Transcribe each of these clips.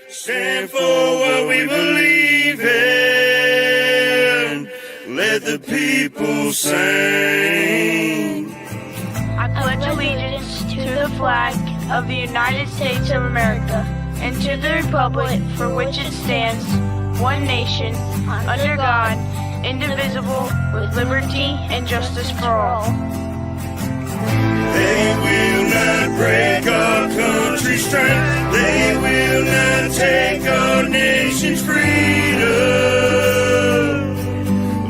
Stand for what we believe in. Let the people sing. I pledge allegiance to the flag of the United States of America and to the republic for which it stands, one nation, under God, indivisible, with liberty and justice for all. They will not break our country's strength. They will not take our nation's freedom.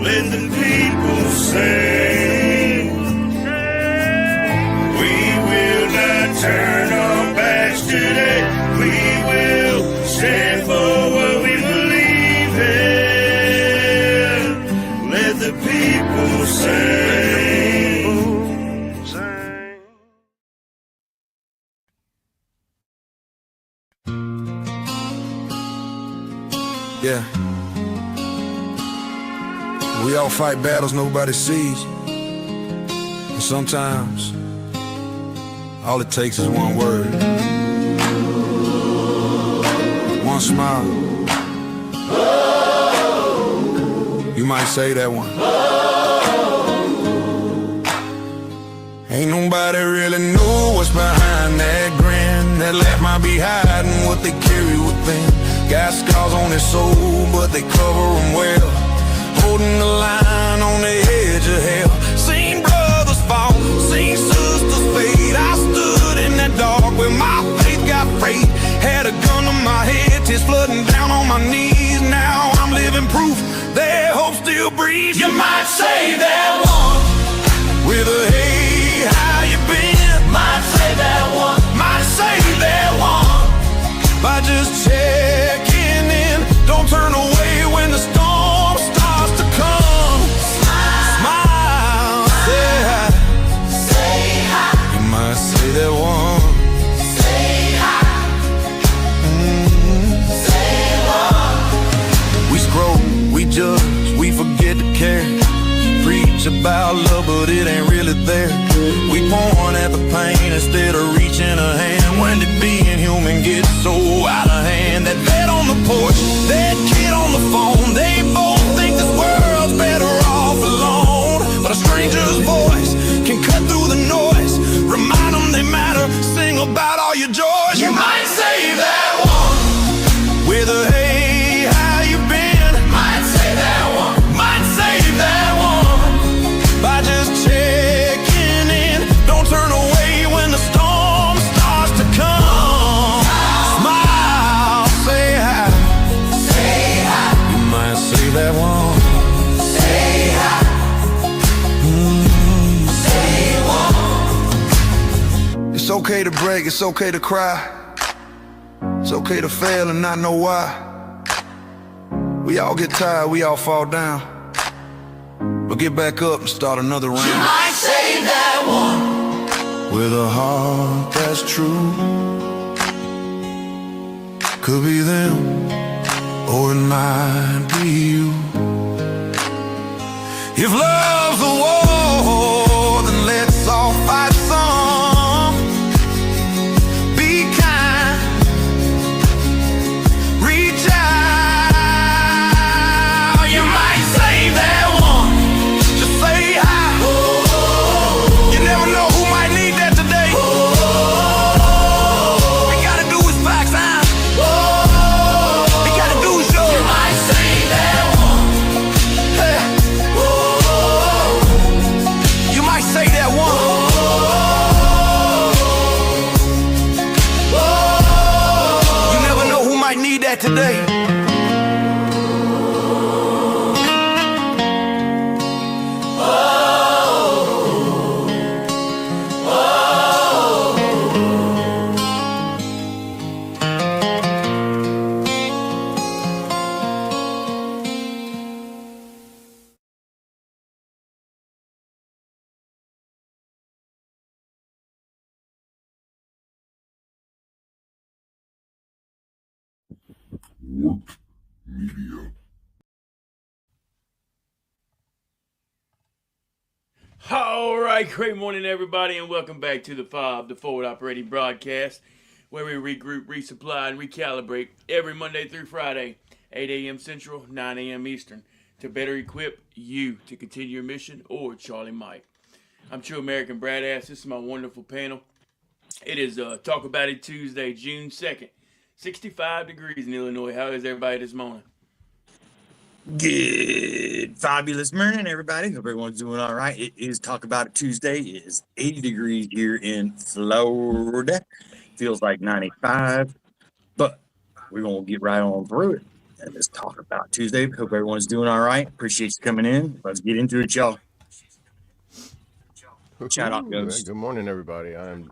Let the people sing. We will not turn our backs today. We will stand for what we believe in. Let the people sing. Yeah. We all fight battles nobody sees. And sometimes all it takes is one word, one smile. You might say that one. Ain't nobody really know what's behind that grin. That laugh might be hiding what they carry within. Got scars on their soul, but they cover them well. Holding the line on the edge of hell. Seen brothers fall, seen sisters fade. I stood in that dark where my faith got frayed. Had a gun to my head, tears flooding down on my knees. Now I'm living proof that hope still breathes. You might say that one with a hey, how you been? Might say that one, might say that one by just checking in. Don't turn away when the storm starts to come. Smile, say hi. Say hi. You might say that one. Say hi. Say one. We scroll, we judge, we forget to care. Preach about love, but it ain't really there. We point at the pain instead of reaching a hand. When did being human get so out of hand? That vet on the porch, that kid on the phone, they both think this world's better off alone. But a stranger's voice can cut through the noise. Remind them they matter, sing about all your joys. You might say that one with a hey, how you been? Might say that one, might say that one by just checking in. Don't turn away when the storm starts to come. Smile, say hi. Say hi. You might say that one. Say hi. Say one. It's okay to break, it's okay to cry. It's okay to fail and not know why. We all get tired, we all fall down. But get back up and start another round. You might say that one with a heart that's true. Could be them, or it might be you. If love's a war, then let's all fight some. Be kind, reach out. You might say that one. Say hi. You never know who might need that today. We gotta do is facts, huh? We gotta do is show. You might say that one. Hey. You might say that one. You never know who might need that today. Media. All right, great morning, everybody, and welcome back to the F.O.B, the Forward Operating Broadcast. where we regroup, resupply, and recalibrate every Monday through Friday, 8 a.m. Central, 9 a.m. Eastern, to better equip you to continue your mission, or Charlie might. I'm True American Brad Ass. This is my wonderful panel. It is Talk About It Tuesday, June 2nd. 65 degrees in Illinois. How is everybody this morning? Good, fabulous morning, everybody. Hope everyone's doing all right. It is Talk About It Tuesday. It is 80 degrees here in Florida. Feels like 95, but we're going to get right on through it. And let's talk about Tuesday. Hope everyone's doing all right. Appreciate you coming in. Let's get into it, y'all. Shout out, Ghost. Good morning, everybody. I'm.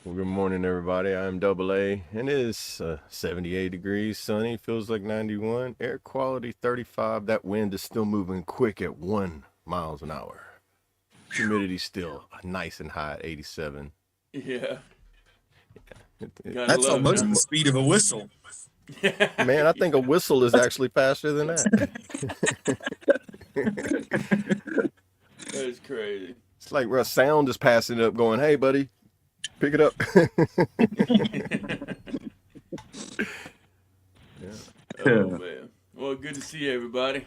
Well, good morning, everybody. I'm Double A, and it is 78 degrees, sunny, feels like 91, air quality 35. That wind is still moving quick at 1 miles an hour. Humidity still nice and high at 87. Yeah. That's almost the speed of a whistle. Man, I think a whistle is actually faster than that. That is crazy. It's like a sound is passing up going, hey, buddy, pick it up. Oh, man. Well, good to see everybody.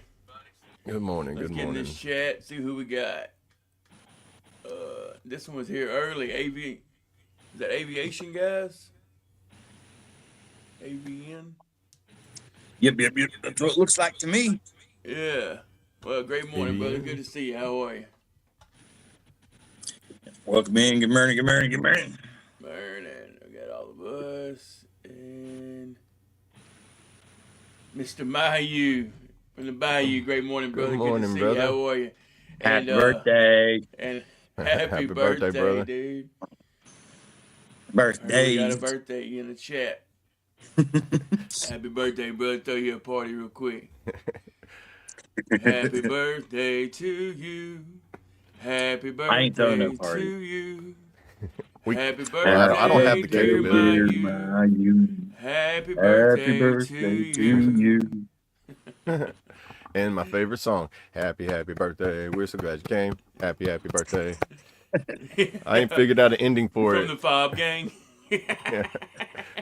Good morning. Let's Good get in morning. this chat, see who we got. This one was here early. Is that aviation, guys? AVN? Yep. That's what it looks like to me. Yeah. Well, great morning, brother. Good to see you. How are you? Welcome in. Good morning. Morning. I got all of us. And Mr. Mayu from the Bayou. Great morning, brother. Good morning, good to see brother. you. How are you? Happy birthday. And happy birthday, brother. dude. Birthday. We got a birthday in the chat. Happy birthday, brother. Throw you a party real quick. Happy birthday to you. Happy I ain't throwing birthday no party. to you. We- Happy Well, birthday I don't have the to capability. you. Happy birthday to you. And my favorite song, Happy Birthday. We're so glad you came. Happy birthday. I ain't figured out an ending for From it. the F.O.B gang.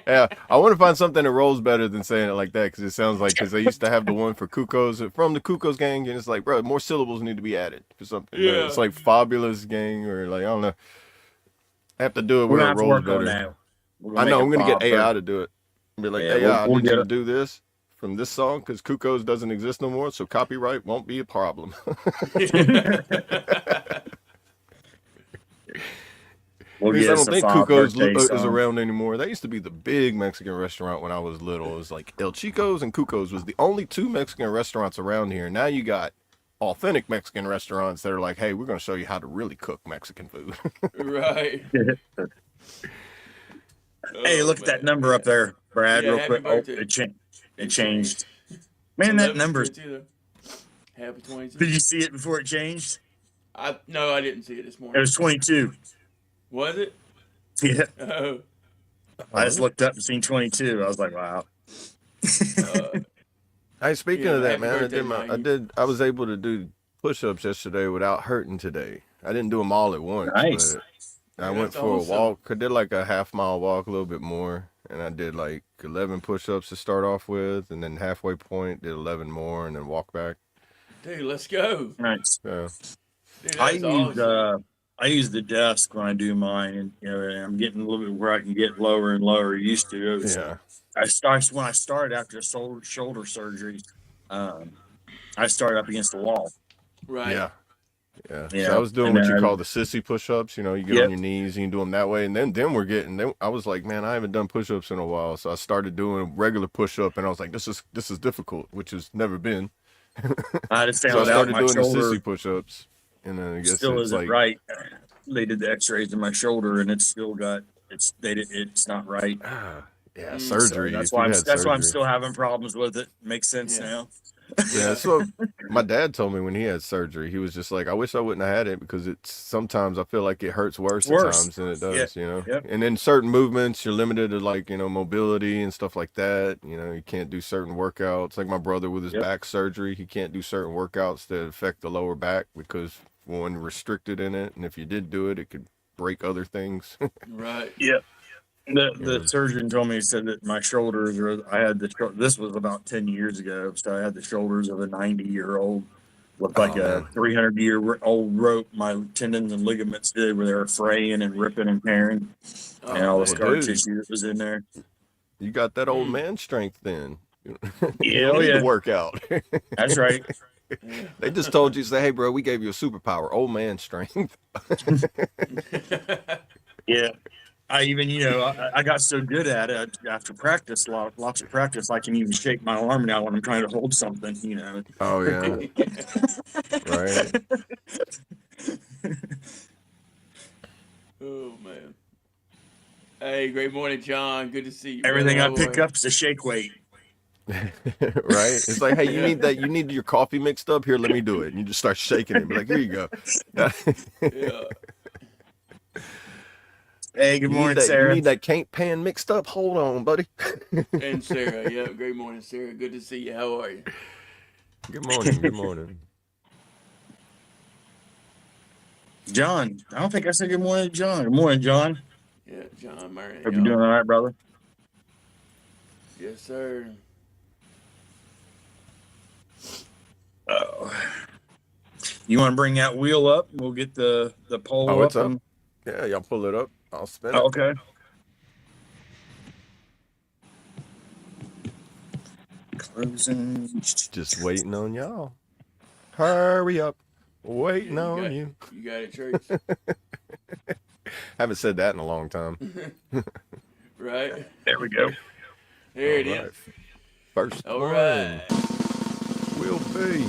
Yeah, I want to find something that rolls better than saying it like that, because it sounds like, because they used to have the one for Cuckoos, from the Cuckoos gang, and it's like, bro, more syllables need to be added for something. Yeah. It's like Fabulous gang, or like, I don't know. I have to do it We're where going to it have to rolls work on better. that. I know, I'm going to get AI. AI to do it. Be like, Yeah, AI, I we'll need you get to it. do this from this song, because Cuckoos doesn't exist no more, so copyright won't be a problem. We'll At least get I us don't a think F.O.B. Cuckoos birthday is song. around anymore. That used to be the big Mexican restaurant when I was little. It was like El Chico's and Cuckoos was the only two Mexican restaurants around here. Now you got authentic Mexican restaurants that are like, hey, we're going to show you how to really cook Mexican food. Right. Hey, look at that number up there, Brad, Yeah, real happy quick. Oh, birthday. it changed. Man, that 11, number. 22. Happy 22. Did you see it before it changed? No, I didn't see it this It morning. was 22. Was it? Yeah. Oh. I just looked up and seen 22. I was like, wow. Hey, speaking Yeah, of that, happy man, birthday, I was able to do push-ups yesterday without hurting today. I didn't do them all at once. Nice. But I Yeah, went that's for awesome. a walk. I did like a half-mile walk, a little bit more. And I did like 11 push-ups to start off with. And then halfway point, did 11 more and then walk back. Dude, let's go. Nice. Yeah. Dude, I that's use awesome. I use the desk when I do mine, and I'm getting a little bit where I can get lower and lower. Used to. It was, Yeah. when I started after shoulder surgery, I started up against the wall. Right. Yeah. Yeah. Yeah, So I was doing and what you then- call the sissy push-ups. You know, you get Yep. on your knees and you do them that way. And then I was like, man, I haven't done push-ups in a while. So I started doing a regular push-up, and I was like, this is difficult, which has never been. I just So I found out started my doing the shoulder sissy push-ups. And then I guess still it's isn't like, right. They did the X-rays in my shoulder, and it's still got it's not right. yeah, So surgery. that's if why you had I'm surgery. still having problems with it. Makes sense Yeah. now. Yeah, so my dad told me when he had surgery, he was just like, I wish I wouldn't have had it, because sometimes I feel like it hurts worse at Worse. times than it does, you know? Yep. And then certain movements, you're limited to, like, you know, mobility and stuff like that. You know, you can't do certain workouts. Like my brother with his Yep. back surgery, he can't do certain workouts that affect the lower back, because one restricted in it, and if you did do it, it could break other things. Right. Yeah. The Yeah. surgeon told me, he said that my shoulders I had this was about 10 years ago, so I had the shoulders of a 90-year-old with like Oh, a man. 300-year-old rope. My tendons and ligaments did, where they were fraying and ripping and tearing, and Oh all the man. scar dude. tissue that was in there. You got that old man strength then. You Yeah, don't oh need yeah, to work out. that's right. They just told you, say, hey, bro, we gave you a superpower, old man strength. Yeah. I even, I got so good at it after practice, lots of practice, I can even shake my arm now when I'm trying to hold something. Oh, yeah. Right. Oh man. Hey, great morning, John. Good to see you. Everything I brother. How are pick you? up is a shake weight. Right. It's like, hey, you need your coffee mixed up here, let me do it. And you just start shaking it. Be like, here you go. Yeah. Hey, good morning, You Sarah. need that paint pan mixed up. Hold on, buddy. And Sarah. Yeah. Great morning, Sarah. Good to see you. How are you? Good morning. Good morning. John, I don't think I said good morning to John. Good morning, John. Yeah, John Murray. Hope you're doing all right, brother. Yes, sir. Oh. You want to bring that wheel up? We'll get the pole Oh, up. it's up. Yeah, y'all pull it up. I'll spin it. Okay. Closing. Just waiting on y'all. Hurry up. Waiting on you. You got it, Trace. Haven't said that in a long time. Right? There we go. There it All is. right. First All one right. will be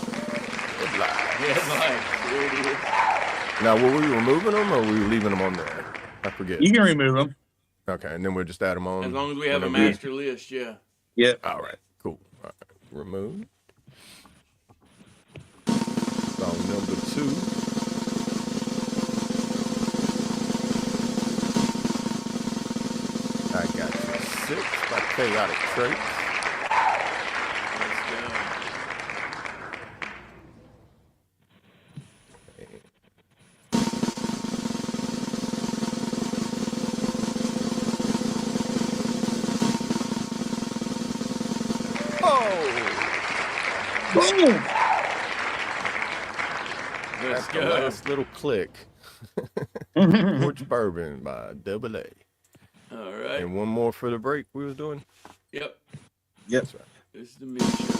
headline. Headline. There it is. Now, were we removing them or were we leaving them on there? I forget. You can remove them. Okay, and then we'll just add them on. As long as we have a whenever- master list, yeah. Yep. All right, cool. All right. Remove. Song number 2. I got you 6 by Chaotic Traits. Let's go. Oh! Boom! Let's That's the go. last little click. Porch Bourbon by Double A. All right. And one more for the break we was doing. Yep. Yep. That's right. This is the meat show.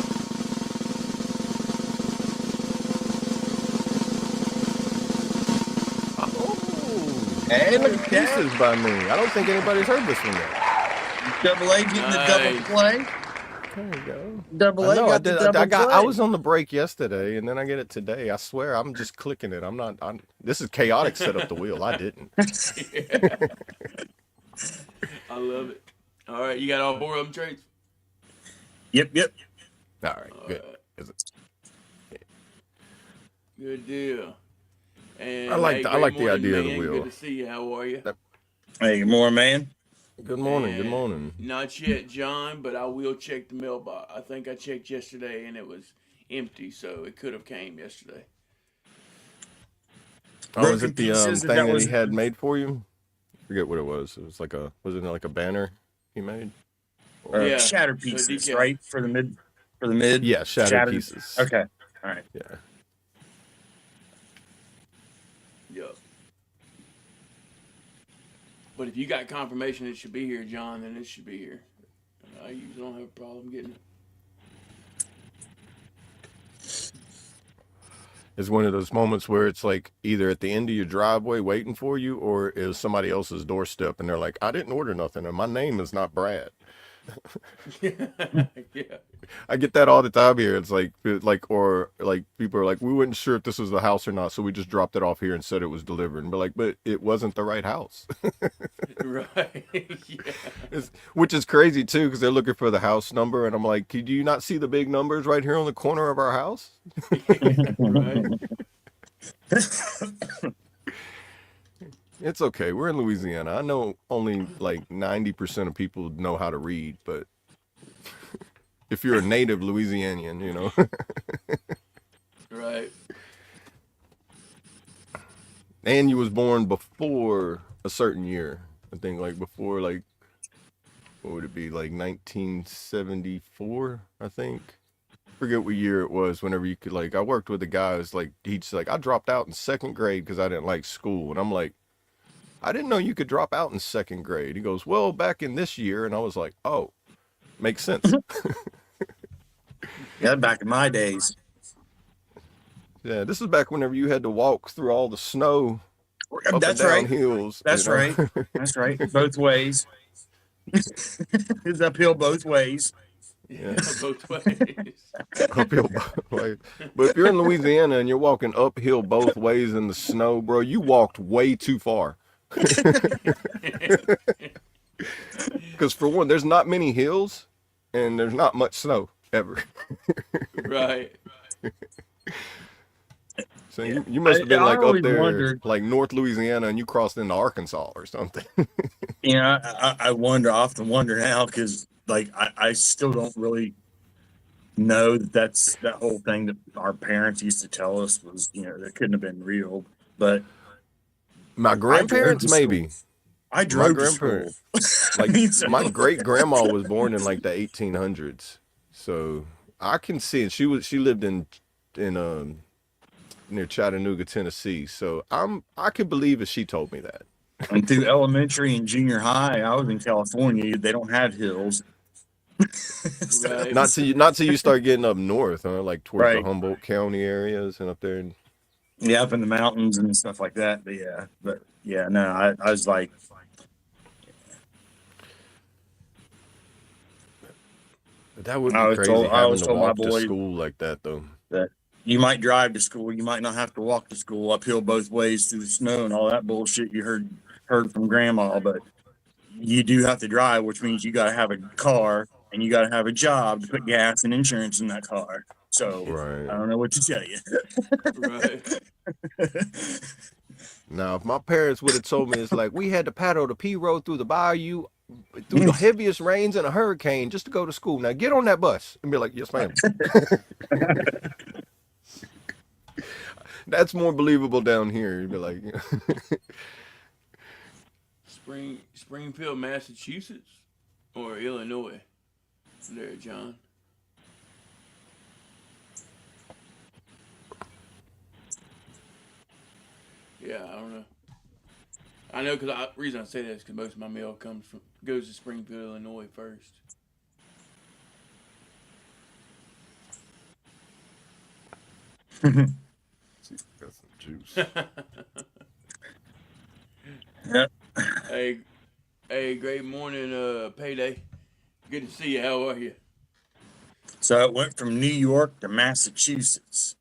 Oh! Hey, look at that. Pieces by me. I don't think anybody's heard this one yet. Double A getting the double Nice. play. There you go. Double I A know. got the double play. I was on the break yesterday, and then I get it today. I swear, I'm just clicking it. This is chaotic. Set up the wheel. I didn't. I love it. All right, you got all 4 of them, Trace? Yep. All right, All good. right. Is it- Good deal. And I like hey, the- I great like the morning, idea of the man. wheel. Good to see you. How are you? Hey, good morning, man. Good morning. Good And morning. Not yet, John, but I will check the mailbox. I think I checked yesterday and it was empty, so it could have came yesterday. Oh, was Broken it the Pieces, thing that he had made for you? Forget what it was. It was like wasn't it like a banner he made? Yeah, Shattered so pieces, decal. right? For the mid. Yeah, shattered pieces. Okay. All right. Yeah. Yep. But if you got confirmation it should be here, John, then it should be here. I usually don't have a problem getting it. It's one of those moments where it's like either at the end of your driveway waiting for you, or is somebody else's doorstep, and they're like, "I didn't order nothing, and my name is not Brad." Yeah. I get that all the time here. It's like people are like, "We weren't sure if this was the house or not, so we just dropped it off here and said it was delivered." And be like, "But it wasn't the right house." Right. Yeah. Which is crazy too, because they're looking for the house number, and I'm like, "Do you not see the big numbers right here on the corner of our house?" Right. It's okay. We're in Louisiana. I know only like 90% of people know how to read, but if you're a native Louisianian, you know. Right. And you was born before a certain year. I think like before like what would it be, like 1974, I think. Forget what year it was. Whenever you could, like, I worked with a guy who's like, he's like, I dropped out in second grade because I didn't like school, and I'm like, I didn't know you could drop out in second grade. He goes, well, back in this year, and I was like, oh, makes sense. Yeah, back in my days. Yeah, this is back whenever you had to walk through all the snow up and That's down right. hills. That's you know? right. That's right. Both ways. It's uphill both ways. Yeah, both ways. Uphill, like, but if you're in Louisiana and you're walking uphill both ways in the snow, bro, you walked way too far. Because for one, there's not many hills, and there's not much snow ever. Right. So you must have been like up always there, wondered, like North Louisiana, and you crossed into Arkansas or something. you know, I often wonder now because like I still don't really know that whole thing that our parents used to tell us was, you know, that couldn't have been real. But My grandparents, to maybe. I My drove to school. grandparents, like So- my great grandma was born in like the 1800s, so I can see it. She lived in near Chattanooga, Tennessee. So I could believe if she told me that. And through elementary and junior high, I was in California. They don't have hills. Right. Not till you start getting up north, huh? Like towards Right. the Humboldt County areas and up there. Yeah, up in the mountains and stuff like that. But yeah, no, I was like, That would be I was crazy told- I having was to told my walk to boy- school like that, though. that you might drive to school, you might not have to walk to school uphill both ways through the snow and all that bullshit you heard from grandma, but you do have to drive, which means you got to have a car and you got to have a job to put gas and insurance in that car. So Right. I don't know what to tell you. Right. Now, if my parents would have told me, it's like we had to paddle the P road through the bayou, through the heaviest rains and a hurricane just to go to school. Now get on that bus and be like, yes, ma'am. That's more believable down here. You'd be like, Springfield, Massachusetts, or Illinois? There, John. Yeah, I don't know. I know because the reason I say that is because most of my mail goes to Springfield, Illinois first. got some juice. Yep. Hey, great morning, Payday. Good to see you. How are you? So it went from New York to Massachusetts.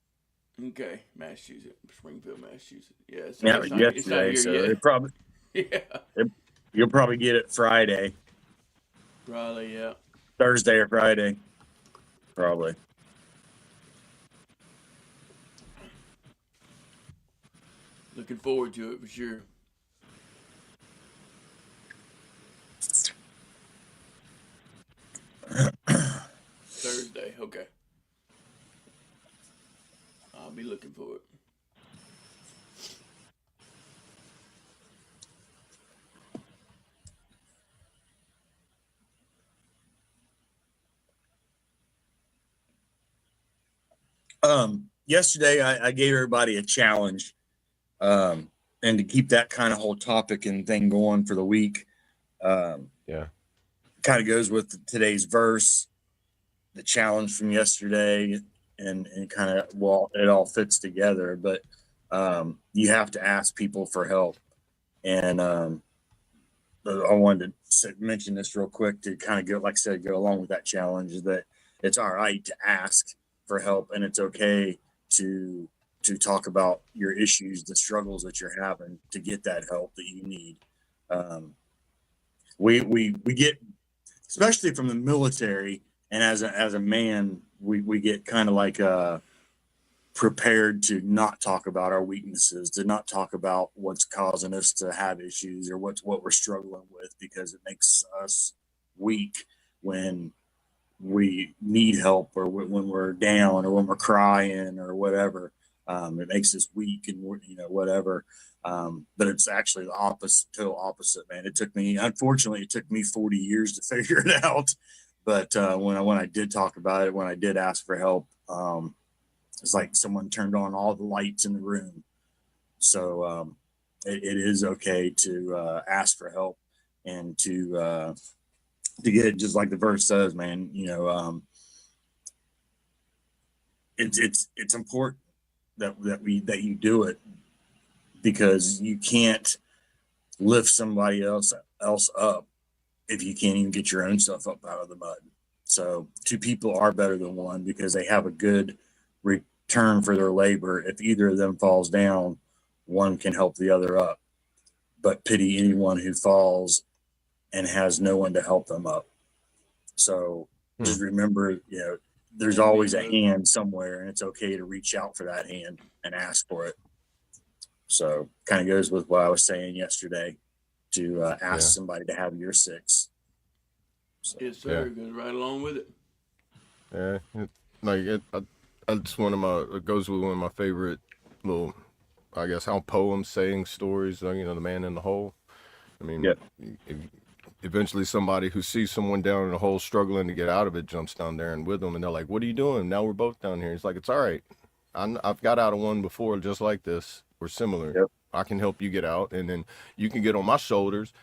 Okay, Massachusetts, Springfield, Massachusetts. Yeah, Yeah, it's not yesterday. here So yet. it probably Yeah, you'll probably get it Friday, probably. Yeah. Thursday or Friday, probably. Looking forward to it for sure. Thursday, okay. I'll be looking for it. Yesterday I gave everybody a challenge, and to keep that kind of whole topic and thing going for the week. Yeah. Kind of goes with today's verse, the challenge from yesterday, and kind of, well, it all fits together. But you have to ask people for help, and I wanted to mention this real quick to kind of go, like I said, go along with that challenge, is that it's all right to ask for help, and it's okay to talk about your issues, the struggles that you're having, to get that help that you need. We get, especially from the military, and as a man, we get kind of like prepared to not talk about our weaknesses, to not talk about what's causing us to have issues or what we're struggling with, because it makes us weak when we need help, or when we're down, or when we're crying, or whatever. It makes us weak, and whatever. But it's actually the opposite, total opposite, man. Unfortunately, it took me 40 years to figure it out. But when I did talk about it, when I did ask for help, it's like someone turned on all the lights in the room. So it is okay to ask for help, and to get, just like the verse says, man. It's important that you do it, because you can't lift somebody else up if you can't even get your own stuff up out of the mud. So two people are better than one, because they have a good return for their labor. If either of them falls down, one can help the other up. But pity anyone who falls and has no one to help them up. So just remember, there's always a hand somewhere, and it's okay to reach out for that hand and ask for it. So kind of goes with what I was saying yesterday, to ask somebody to have your six. So, yes, sir. Goes right along with it. Yeah, it's it goes with one of my favorite little, I guess, how poems, saying, stories. The man in the hole. I mean, eventually somebody who sees someone down in a hole struggling to get out of it jumps down there and with them, and they're like, "What are you doing? Now we're both down here." It's like, it's all right. I've got out of one before just like this. We're similar. Yep. I can help you get out, and then you can get on my shoulders,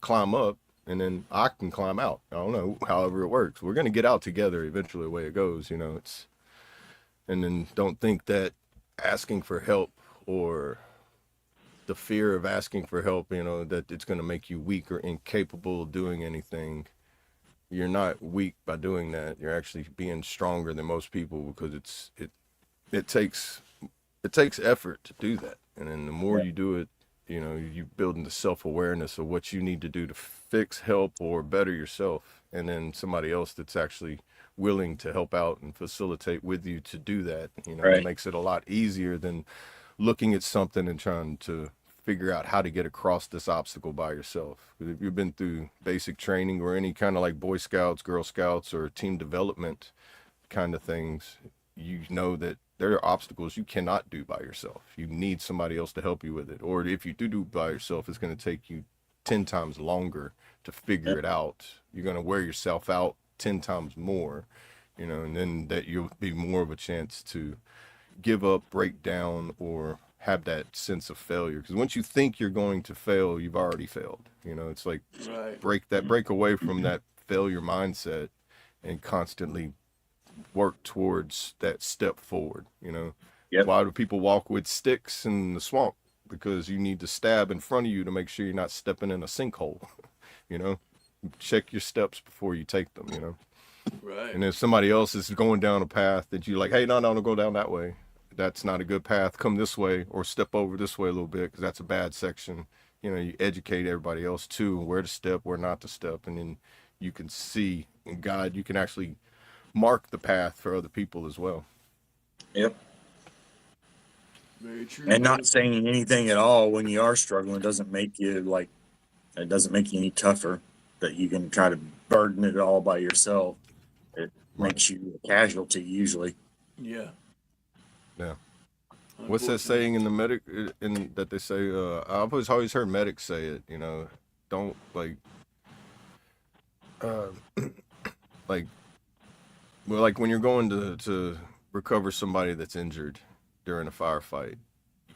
climb up, and then I can climb out. I don't know, however it works. We're gonna get out together eventually. The way it goes, it's. And then don't think that asking for help, or the fear of asking for help, that it's going to make you weak or incapable of doing anything. You're not weak by doing that. You're actually being stronger than most people, because it takes effort to do that. And then the more you do it, you building the self-awareness of what you need to do to fix, help, or better yourself. And then somebody else that's actually willing to help out and facilitate with you to do that, it makes it a lot easier than looking at something and trying to figure out how to get across this obstacle by yourself. If you've been through basic training or any kind of like Boy Scouts, Girl Scouts, or team development kind of things, you know that there are obstacles you cannot do by yourself. You need somebody else to help you with it. Or if you do by yourself, it's going to take you 10 times longer to figure it out. You're going to wear yourself out 10 times more, and then that you'll be more of a chance to give up, break down, or have that sense of failure. Because once you think you're going to fail, you've already failed. It's like break away from that failure mindset and constantly work towards that step forward. Why do people walk with sticks in the swamp? Because you need to stab in front of you to make sure you're not stepping in a sinkhole. Check your steps before you take them. Right. And if somebody else is going down a path that you like, hey, no, don't go down that way. That's not a good path. Come this way, or step over this way a little bit, because that's a bad section. You educate everybody else too, where to step, where not to step, and then you can see and guide. You can actually mark the path for other people as well. Yep. Very true. And not saying anything at all when you are struggling doesn't make you any tougher, that you can try to burden it all by yourself. It makes you a casualty usually. Yeah. What's that saying in the medic that they say? I've always heard medics say it. Don't like when you're going to recover somebody that's injured during a firefight,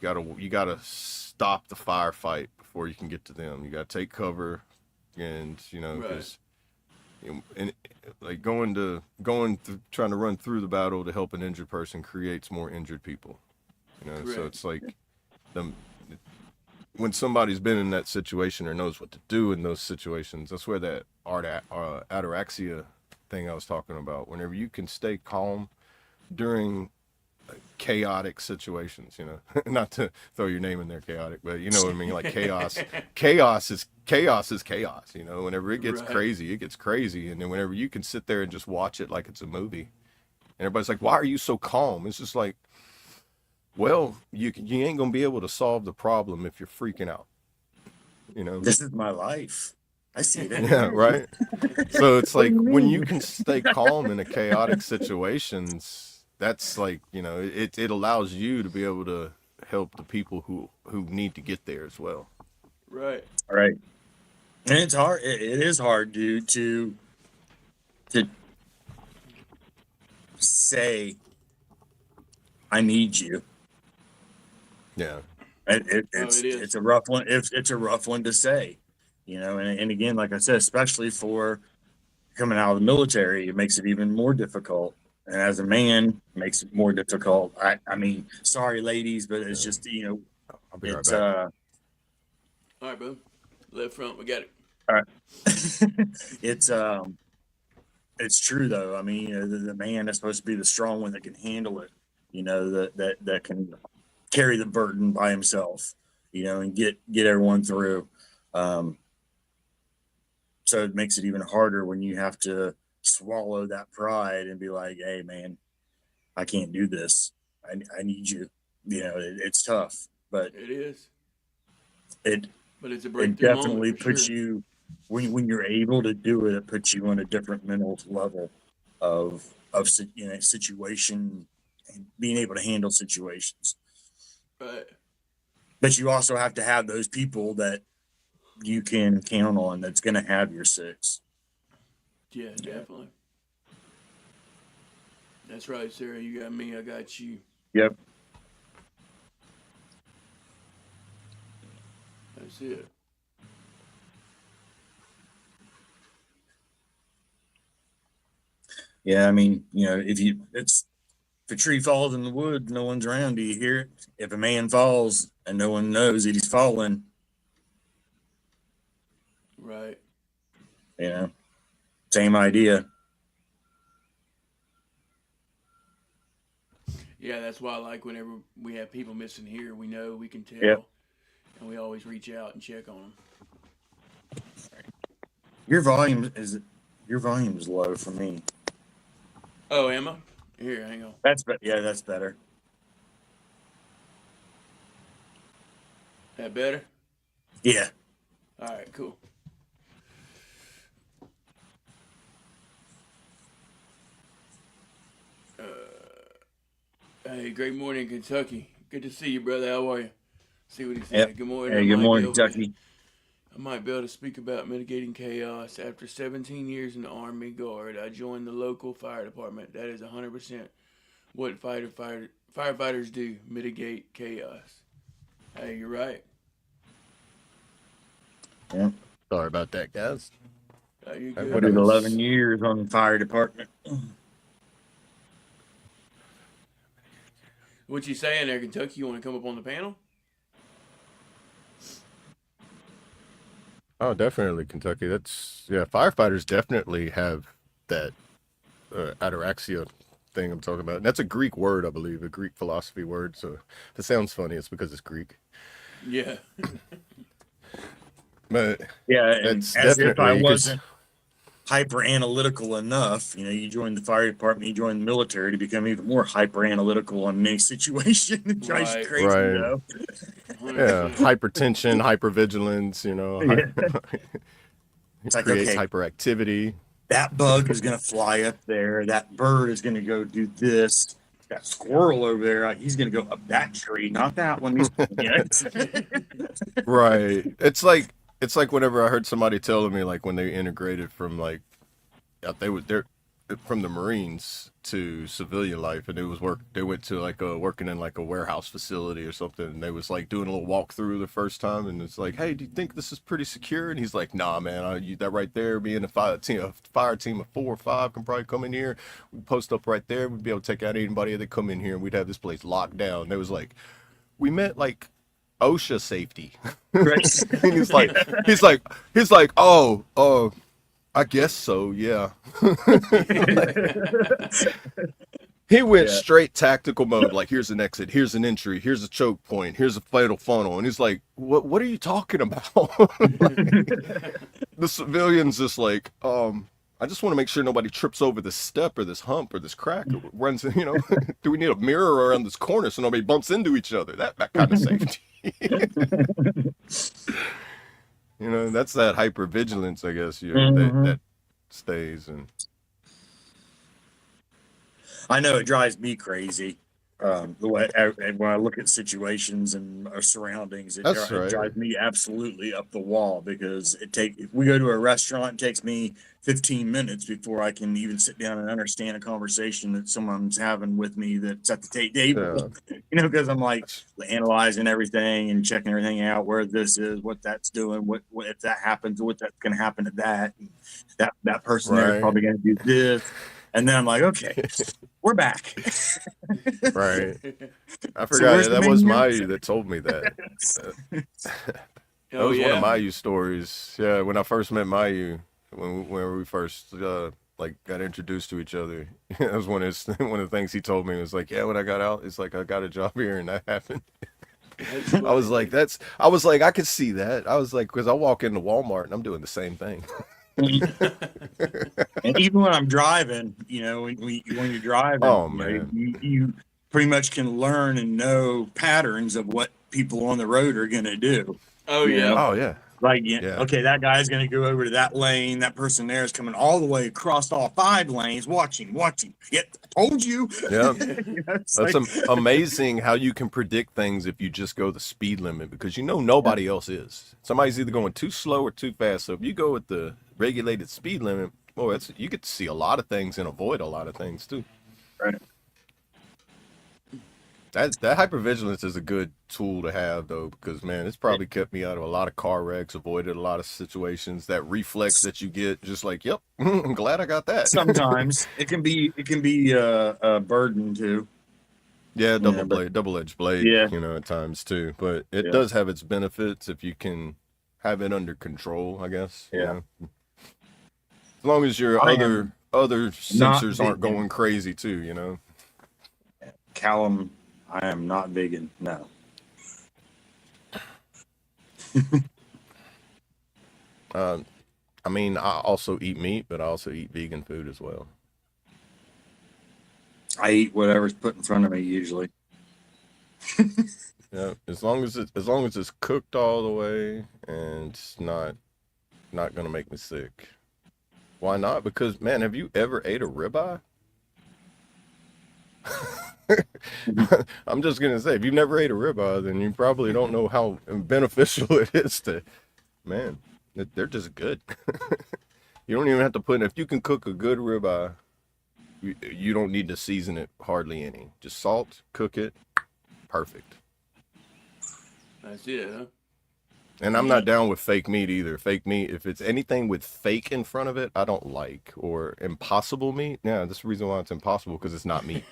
you gotta stop the firefight before you can get to them. You gotta take cover, and because and like trying to run through the battle to help an injured person creates more injured people. So it's like when somebody's been in that situation or knows what to do in those situations, that's where that ataraxia thing I was talking about. Whenever you can stay calm during chaotic situations, not to throw your name in there, chaotic, but you know what I mean, like chaos. Chaos is chaos. Whenever it gets crazy, it gets crazy, and then whenever you can sit there and just watch it like it's a movie, and everybody's like, "Why are you so calm?" It's just like, well, you ain't gonna be able to solve the problem if you're freaking out. This is my life. I see that. Yeah, right. So it's What do like you when you mean? can stay calm in a chaotic situations, that's like, it allows you to be able to help the people who need to get there as well. Right. All right. And it's hard. It is hard, dude, to say I need you. Yeah. Oh, it is. It's a rough one. It's a rough one to say, and again, like I said, especially for coming out of the military, it makes it even more difficult. And as a man, it makes it more difficult. I mean, sorry, ladies, but it's just I'll be right it's back. All right, bro. Left front, we got it. all right. it's it's true though. I mean, the man is supposed to be the strong one that can handle it. That can carry the burden by himself. And get everyone through. So it makes it even harder when you have to swallow that pride and be like, "Hey, man, I can't do this. I need you." It's tough, but It is. it But it's a it breakthrough moment definitely for puts sure. you when you're able to do it. It puts you on a different mental level of situation and being able to handle situations. Right. But you also have to have those people that you can count on that's going to have your six. Yeah, definitely. That's right, Sarah. You got me, I got you. Yep. That's it. Yeah, I mean, if a tree falls in the wood, no one's around. Do you hear it? If a man falls and no one knows that he's fallen, Right. Same idea. Yeah, that's why I like whenever we have people missing here, we know, we can tell. Yep. And we always reach out and check on them. Your volume is low for me. Oh, Emma? Here, hang on. That's better. That better? Yeah. All right, cool. Hey, great morning, Kentucky. Good to see you, brother. How are you? See what he said. Yep. Good morning. Hey, good morning, Kentucky. I might be able to speak about mitigating chaos. After 17 years in the Army Guard, I joined the local fire department. That is 100% what firefighters do, mitigate chaos. Hey, you're right. Yeah. Sorry about that, guys. You I good? I did 11 years on the fire department. What you saying there, Kentucky? You want to come up on the panel? Oh, definitely Kentucky. Firefighters definitely have that ataraxia thing I'm talking about. And that's a Greek word, I believe, a Greek philosophy word. So if it sounds funny, it's because it's Greek. Yeah. But Yeah, and it's as if I definitely wasn't hyper analytical enough, you join the fire department, you join the military to become even more hyper analytical on any situation. It drives you Right. crazy, Right. though. 100%. Hypertension, hypervigilance, Yeah. It's like, creates okay, hyperactivity. that bug is going to fly up there. That bird is going to go do this. That squirrel over there, he's going to go up that tree, not that one. Right. It's like whenever I heard somebody telling me like when they integrated from like they're from the Marines to civilian life, and they went to like working in like a warehouse facility or something, and they was like doing a little walkthrough the first time, and it's like, hey, do you think this is pretty secure? And he's like, nah, man, that right there, me and a fire team of 4 or 5 can probably come in here, we'd post up right there, we'd be able to take out anybody that come in here, and we'd have this place locked down. And it was like, we meant like OSHA safety. Right. And he's like, oh, I guess so, yeah. He went straight tactical mode. Like, here's an exit, here's an entry, here's a choke point, here's a fatal funnel. And he's like, what are you talking about? The civilian's just like, I just want to make sure nobody trips over this step or this hump or this crack or runs, do we need a mirror around this corner so nobody bumps into each other? That kind of safety. You know, that's that hypervigilance, I guess. That stays and. I know it drives me crazy. The way when I look at situations and our surroundings, That's it right. drives me absolutely up the wall because if we go to a restaurant, it takes me 15 minutes before I can even sit down and understand a conversation that someone's having with me that's at the table. Yeah. You know, because I'm like analyzing everything and checking everything out, where this is, what that's doing, what if that happens, what that's going to happen to that, and that person there is Right. probably going to do this, and then I'm like, okay, we're back. Right. I So forgot. where's the That was menu? Mayu that told me that. That Oh was one of yeah. Mayu stories. Yeah, when I first met Mayu, when we first like got introduced to each other, that was one of the things he told me. It was like, yeah, when I got out, it's like I got a job here, and that happened. That's I was funny. like, I could see that. I was like, because I walk into Walmart and I'm doing the same thing. And even when I'm driving, you know, when you're driving, Oh you know, man. you pretty much can learn and know patterns of what people on the road are going to do. Oh You yeah. know? Oh yeah. Like, yeah, Yeah. okay, that guy's going to go over to that lane. That person there is coming all the way across all 5 lanes. Watch him. Yep, I told you. Yeah. You know, it's That's like, amazing how you can predict things if you just go the speed limit because you know nobody else is. Somebody's either going too slow or too fast. So if you go with the regulated speed limit, well, you get to see a lot of things and avoid a lot of things too. right. That hypervigilance is a good tool to have though, because man, it's probably kept me out of a lot of car wrecks, avoided a lot of situations. That reflex that you get, just like, yep, I'm glad I got that. Sometimes it can be a burden too. Yeah, Yeah, but double-edged blade, yeah, you know, at times too. But it yeah, does have its benefits if you can have it under control, I guess. You yeah. know, as long as your I other am not sensors aren't vegan. going crazy too, you know. Callum, I am not vegan. No. I mean, I also eat meat, but I also eat vegan food as well. I eat whatever's put in front of me usually. Yeah, as long as it's cooked all the way and it's not gonna make me sick. Why not? Because man, have you ever ate a ribeye? I'm just gonna say, if you've never ate a ribeye, then you probably don't know how beneficial it is to, man. They're just good. You don't even have to put. If you can cook a good ribeye, you don't need to season it hardly any. Just salt, cook it, perfect. That's it, huh? And I'm not down with fake meat either. Fake meat, if it's anything with fake in front of it, I don't like. Or impossible meat. Yeah, that's the reason why it's impossible, because it's not meat.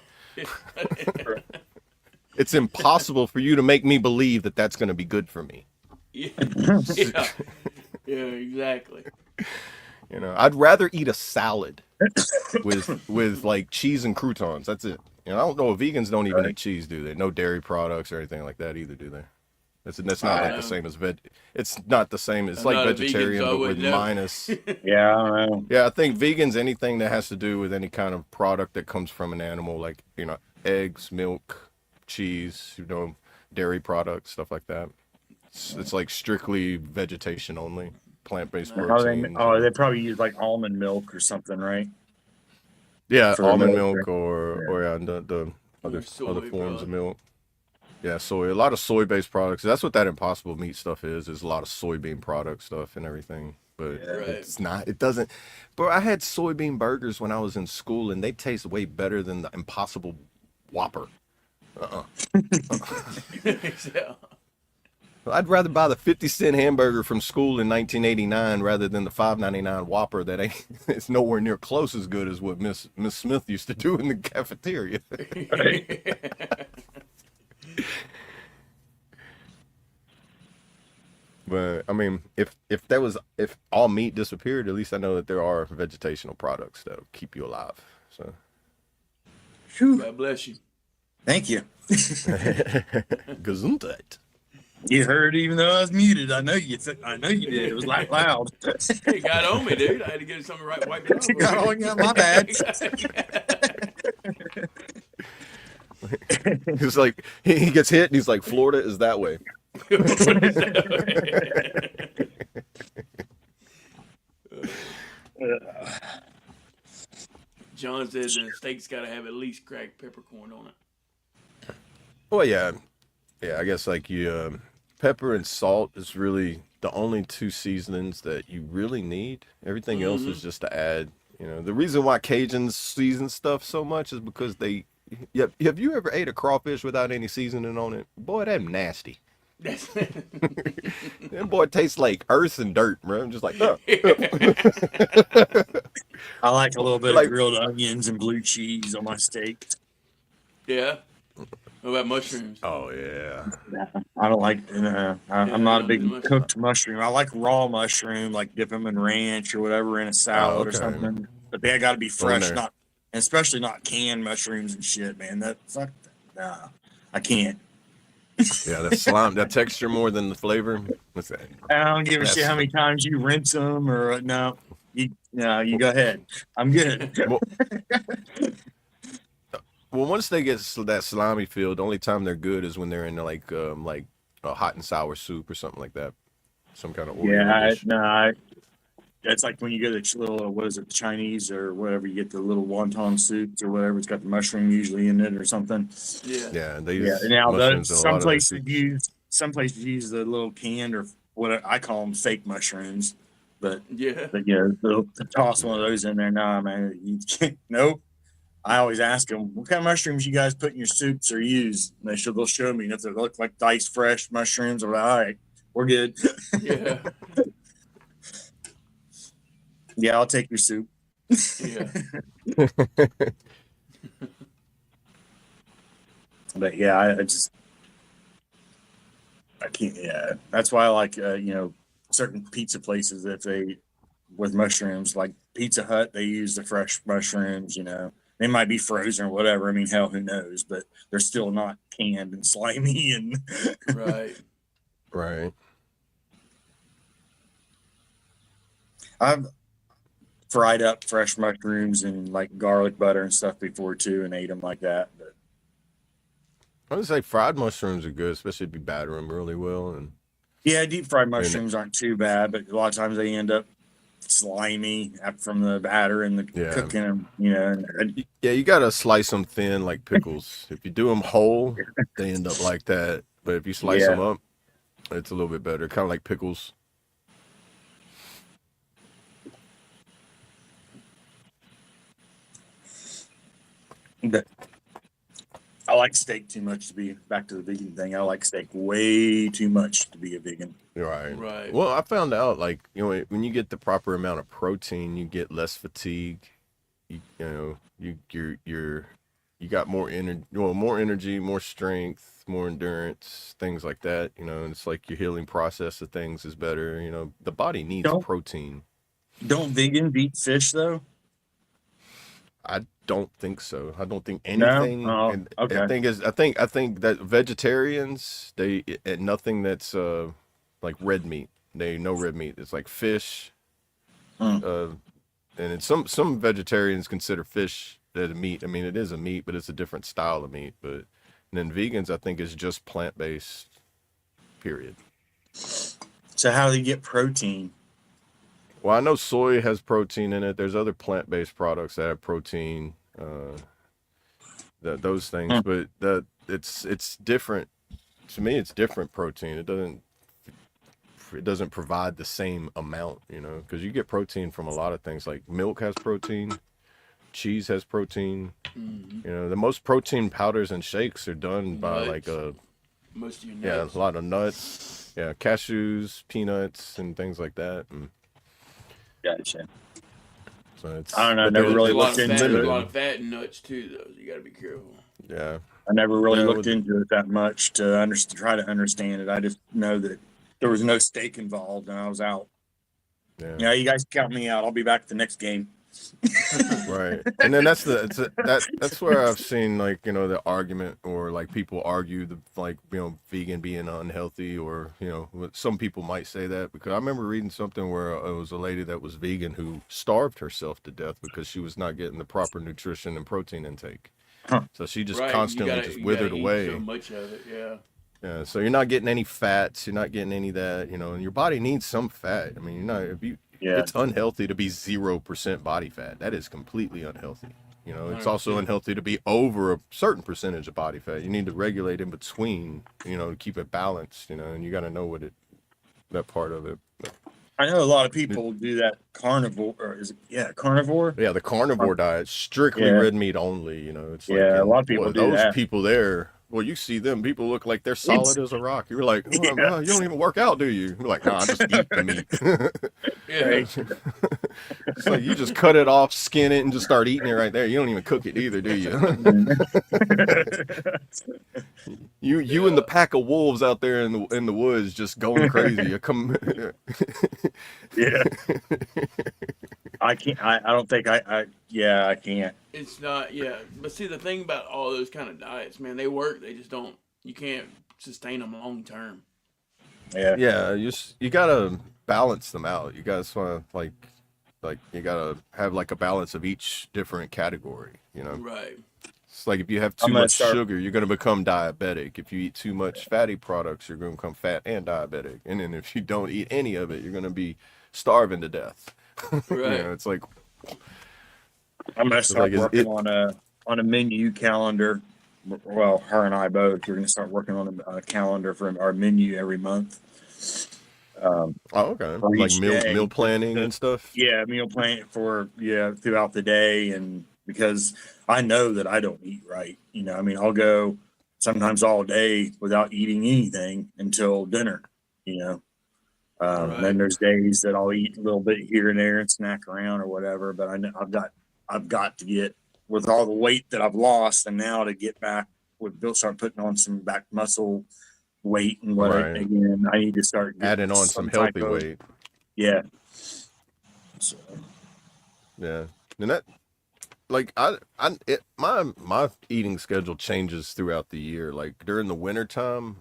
It's impossible for you to make me believe that that's going to be good for me. Yeah. Yeah. Yeah, exactly. You know, I'd rather eat a salad with like cheese and croutons. That's it. You know, I don't know. Vegans don't even eat cheese, do they? No dairy products or anything like that either, do they? That's not like the same as veg. It's not the same. It's I'm like not a vegan, vegetarian, so I but with wouldn't know. minus. Yeah, I don't know. Yeah, I think vegans, anything that has to do with any kind of product that comes from an animal, like, you know, eggs, milk, cheese, you know, dairy products, stuff like that. It's like strictly vegetation only, plant-based proteins. They probably use like almond milk or something, right? Yeah, For almond milk, milk right? or yeah, the Or other soy, forms of probably. milk. Yeah, soy. A lot of soy-based products. That's what that Impossible Meat stuff is. Is a lot of soybean product stuff and everything. But Right. it's not. It doesn't. Bro, I had soybean burgers when I was in school, and they taste way better than the Impossible Whopper. Yeah. I'd rather buy the 50-cent hamburger from school in 1989 rather than the $5.99 Whopper that ain't. It's nowhere near close as good as what Miss Smith used to do in the cafeteria. But I mean, if all meat disappeared, at least I know that there are vegetational products that'll keep you alive. So Whew. God bless you. Thank you. Gesundheit. You heard, even though I was muted. I know you did. It was like loud. It got on me, dude. I had to get something right wiped it off. Got on you, my bad. He's like, he gets hit and he's like, Florida is that way. Alan said the steak's got to have at least cracked peppercorn on it. Well, yeah, I guess like you, pepper and salt is really the only two seasonings that you really need. Everything else is just to add. You know, the reason why Cajuns season stuff so much is because they. Yep. Have you ever ate a crawfish without any seasoning on it? Boy, that's nasty. That boy tastes like earth and dirt, bro. I'm just like, oh. I like a little bit Like- of grilled onions and blue cheese on my steak. Yeah. What about mushrooms? Oh yeah. I don't like. I'm not a big mushroom. cooked mushroom. I like raw mushroom, like dip them in ranch or whatever in a salad or okay. something. But they got to be fresh, there. not, and especially not canned mushrooms and shit, man. That fuck, nah, I can't. Yeah, that slime, that texture more than the flavor. What's that? I don't give a shit how many times you rinse them or no. You go ahead. I'm good. Well, once they get that slimy feel, the only time they're good is when they're in like a hot and sour soup or something like that. Some kind of Oreo dish. That's like when you get a little, what is it, Chinese or whatever, you get the little wonton soups or whatever. It's got the mushroom usually in it or something. Yeah. Yeah, they use Now mushrooms in a lot some of places use the little canned or what I call them fake mushrooms, but Yeah. they'll toss one of those in there. Nah, man, you can't. Nope. I always ask them, what kind of mushrooms you guys put in your soups or use? And they'll show me. And if they look like diced fresh mushrooms, I'm like, all right, we're good. Yeah. Yeah, I'll take your soup. Yeah. But yeah, I can't. Yeah, that's why I like certain pizza places if they with mushrooms like Pizza Hut, they use the fresh mushrooms. They might be frozen or whatever. I mean, hell, who knows? But they're still not canned and slimy and Right. Right. I've fried up fresh mushrooms and like garlic butter and stuff before too, and ate them like that. But I would say fried mushrooms are good, especially if you batter them really well. And yeah, deep fried mushrooms aren't too bad, but a lot of times they end up slimy from the batter and the cooking them. yeah, you gotta slice them thin like pickles. If you do them whole, they end up like that. But if you slice them up, it's a little bit better. Kind of like pickles. But I like steak too much to be back to the vegan thing. I like steak way too much to be a vegan. Right. Right. Well, I found out like when you get the proper amount of protein, you get less fatigue. You got more energy, more strength, more endurance, things like that. And it's like your healing process of things is better. The body needs protein. Don't vegans eat fish though? I don't think so. I don't think anything. No? And Okay. I think that vegetarians they eat nothing that's like red meat. They know red meat. It's like fish. And it's some vegetarians consider fish as a meat. I mean, it is a meat, but it's a different style of meat. But then vegans, I think, is just plant-based. Period. So how do you get protein? Well, I know soy has protein in it. There's other plant-based products that have protein, those things. But it's different. To me, it's different protein. It doesn't provide the same amount, because you get protein from a lot of things. Like milk has protein, cheese has protein. Mm-hmm. The most protein powders and shakes are done by most of your nuts. a lot of nuts, cashews, peanuts, and things like that. And Gotcha. so I don't know. I never really looked There's into a lot it. of fat in nuts too, though. You got to be careful. Yeah. I never really looked into it that much to try to understand it. I just know that there was no steak involved, and I was out. Yeah. You guys count me out. I'll be back at the next game. Right. And then that's where I've seen the argument or people argue vegan being unhealthy or some people might say that, because I remember reading something where it was a lady that was vegan who starved herself to death because she was not getting the proper nutrition and protein intake. So she just constantly just withered away. So much of it, yeah. Yeah, so you're not getting any fats, you're not getting any of that, and your body needs some fat. I mean, it's unhealthy to be 0% body fat. That is completely unhealthy. You know, it's also 100%. unhealthy to be over a certain percentage of body fat. You need to regulate in between, you know, to keep it balanced, you know, and you got to know that part of it. I know a lot of people do that carnivore, or carnivore? Yeah, the carnivore diet, strictly Yeah, red meat only, you know, it's like, yeah, a and lot of people boy, do those that. people there, well, you see them, people look like they're It's solid as a rock. You're like, oh, yeah, wow, you don't even work out, do you? You're like, no, I just eat the meat. Yeah. right. It's like you just cut it off, skin it, and just start eating it right there. You don't even cook it either, do you? You and the Yeah. pack of wolves out there in the woods just going crazy. You come. Yeah, I can't. I don't think yeah, I can't. It's not, yeah. But see, the thing about all those kind of diets, man, they work. They just don't, you can't sustain them long term. Yeah, Yeah, you gotta balance them out. You guys want to like you gotta have like a balance of each different category. You know, Right. it's like if you have I'm too gonna much start. sugar, you're gonna become diabetic. If you eat too much fatty products, you're gonna become fat and diabetic. And then if you don't eat any of it, you're gonna be starving to death. You Right. know, I'm gonna it's like start is working it. on a menu calendar. Well, her and I both. We're gonna start working on a calendar for our menu every month, Oh, okay. for Like each meal day. planning and stuff. Yeah, meal plan for throughout the day, and because I know that I don't eat right. I mean, I'll go sometimes all day without eating anything until dinner. You know, then Right. there's days that I'll eat a little bit here and there and snack around or whatever. But I know I've got to get with all the weight that I've lost, and now to get back with Bill, start putting on some back muscle weight and what Right. again. I need to start getting Adding on some some type healthy of weight. yeah. So, Yeah. And that like my eating schedule changes throughout the year. Like during the winter time,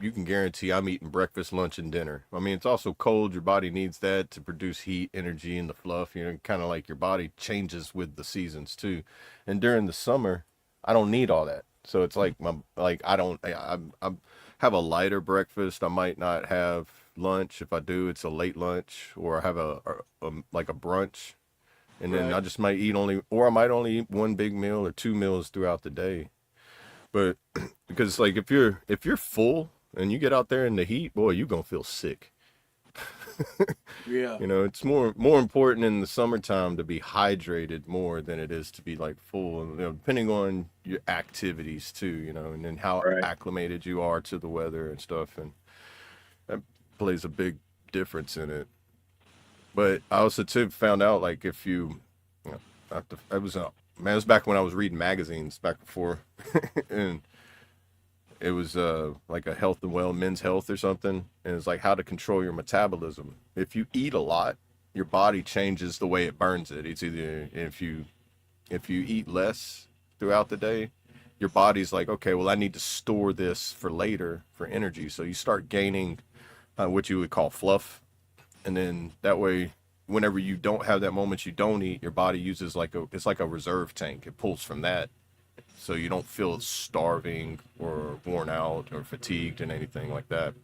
you can guarantee I'm eating breakfast, lunch, and dinner. I mean, it's also cold. Your body needs that to produce heat, energy, and the fluff. You know, kind of like your body changes with the seasons too. And during the summer, I don't need all that. So it's like I don't I have a lighter breakfast. I might not have lunch. If I do, it's a late lunch, or I have like a brunch, and then I Right. just might eat only, or I might only eat one big meal or two meals throughout the day. But because it's like if you're full and you get out there in the heat, boy, you're gonna feel sick. Yeah. You know, it's more important in the summertime to be hydrated more than it is to be like full, and depending on your activities too, and then how right. acclimated you are to the weather and stuff, and that plays a big difference in it. But I also too found out like if you know, I was man, it was back when I was reading magazines back before, and it was like a health and well men's health or something, and it's like how to control your metabolism. If you eat a lot, your body changes the way it burns it. It's either if you eat less throughout the day, your body's like, okay, well I need to store this for later for energy. So you start gaining what you would call fluff, and then that way whenever you don't have that moment you don't eat, your body uses it's like a reserve tank. It pulls from that, so you don't feel starving or worn out or fatigued and anything like that.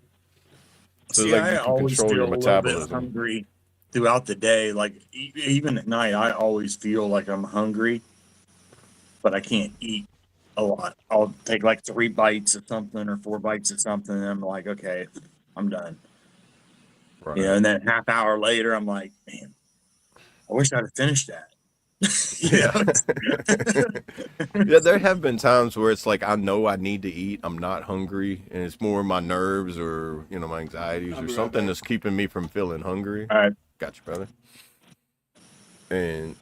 So it's See, like I you can always control feel your a little bit metabolism. hungry throughout the day. Like even at night, I always feel like I'm hungry, but I can't eat a lot. I'll take like 3 bites of something or 4 bites of something, and I'm like, okay, I'm done. Right. And then half hour later, I'm like, man, I wish I'd have finished that. you Yeah. Yeah, there have been times where it's like I know I need to eat, I'm not hungry, and it's more my nerves or my anxieties I'll or be right something back. that's keeping me from feeling hungry. All right. Gotcha, brother. And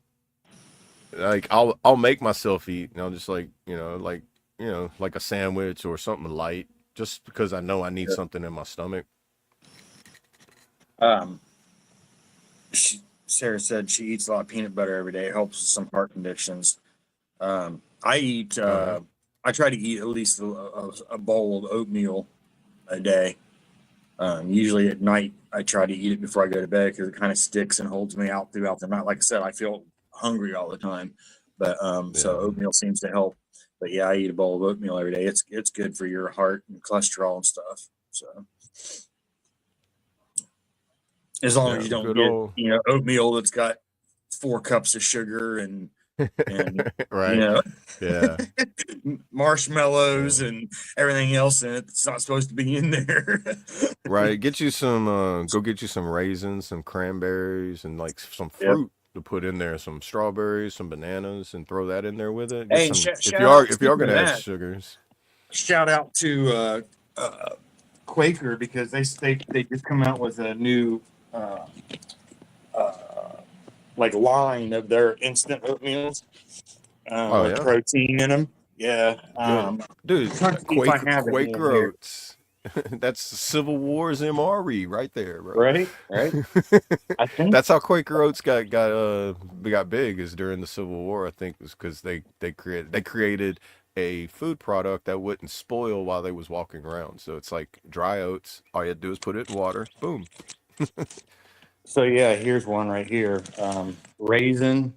like I'll make myself eat, and I'll just like like a sandwich or something light, just because I know I need something in my stomach. Um, Sarah said she eats a lot of peanut butter every day. It helps with some heart conditions. I eat. Oh yeah. I try to eat at least a bowl of oatmeal a day. Usually at night, I try to eat it before I go to bed because it kind of sticks and holds me out throughout the night. Like I said, I feel hungry all the time, but so Yeah. oatmeal seems to help. But yeah, I eat a bowl of oatmeal every day. It's good for your heart and cholesterol and stuff. So as long as Yeah. you don't Good get old. oatmeal that's got 4 cups of sugar and and you Right. know, Yeah. marshmallows Yeah. and everything else, and it's not supposed to be in there. Right. Get you some go get you some raisins, some cranberries, and like some Yep. fruit to put in there, some strawberries, some bananas, and throw that in there with it. Get Hey, and some shout out. if you are Speaking of gonna add that, sugars. shout out to Quaker because they just come out with a new uh, like line of their instant oatmeals Oh with yeah. protein in them. Yeah, Good. Dude, trying to see if I have any in Quaker here. Oats. That's Civil War's MRE right there, bro. Right, right. I think That's how Quaker Oats got big is during the Civil War. I think was because they created a food product that wouldn't spoil while they was walking around. So it's like dry oats. All you had to do is put it in water. Boom. so. Yeah, here's one right here: raisin,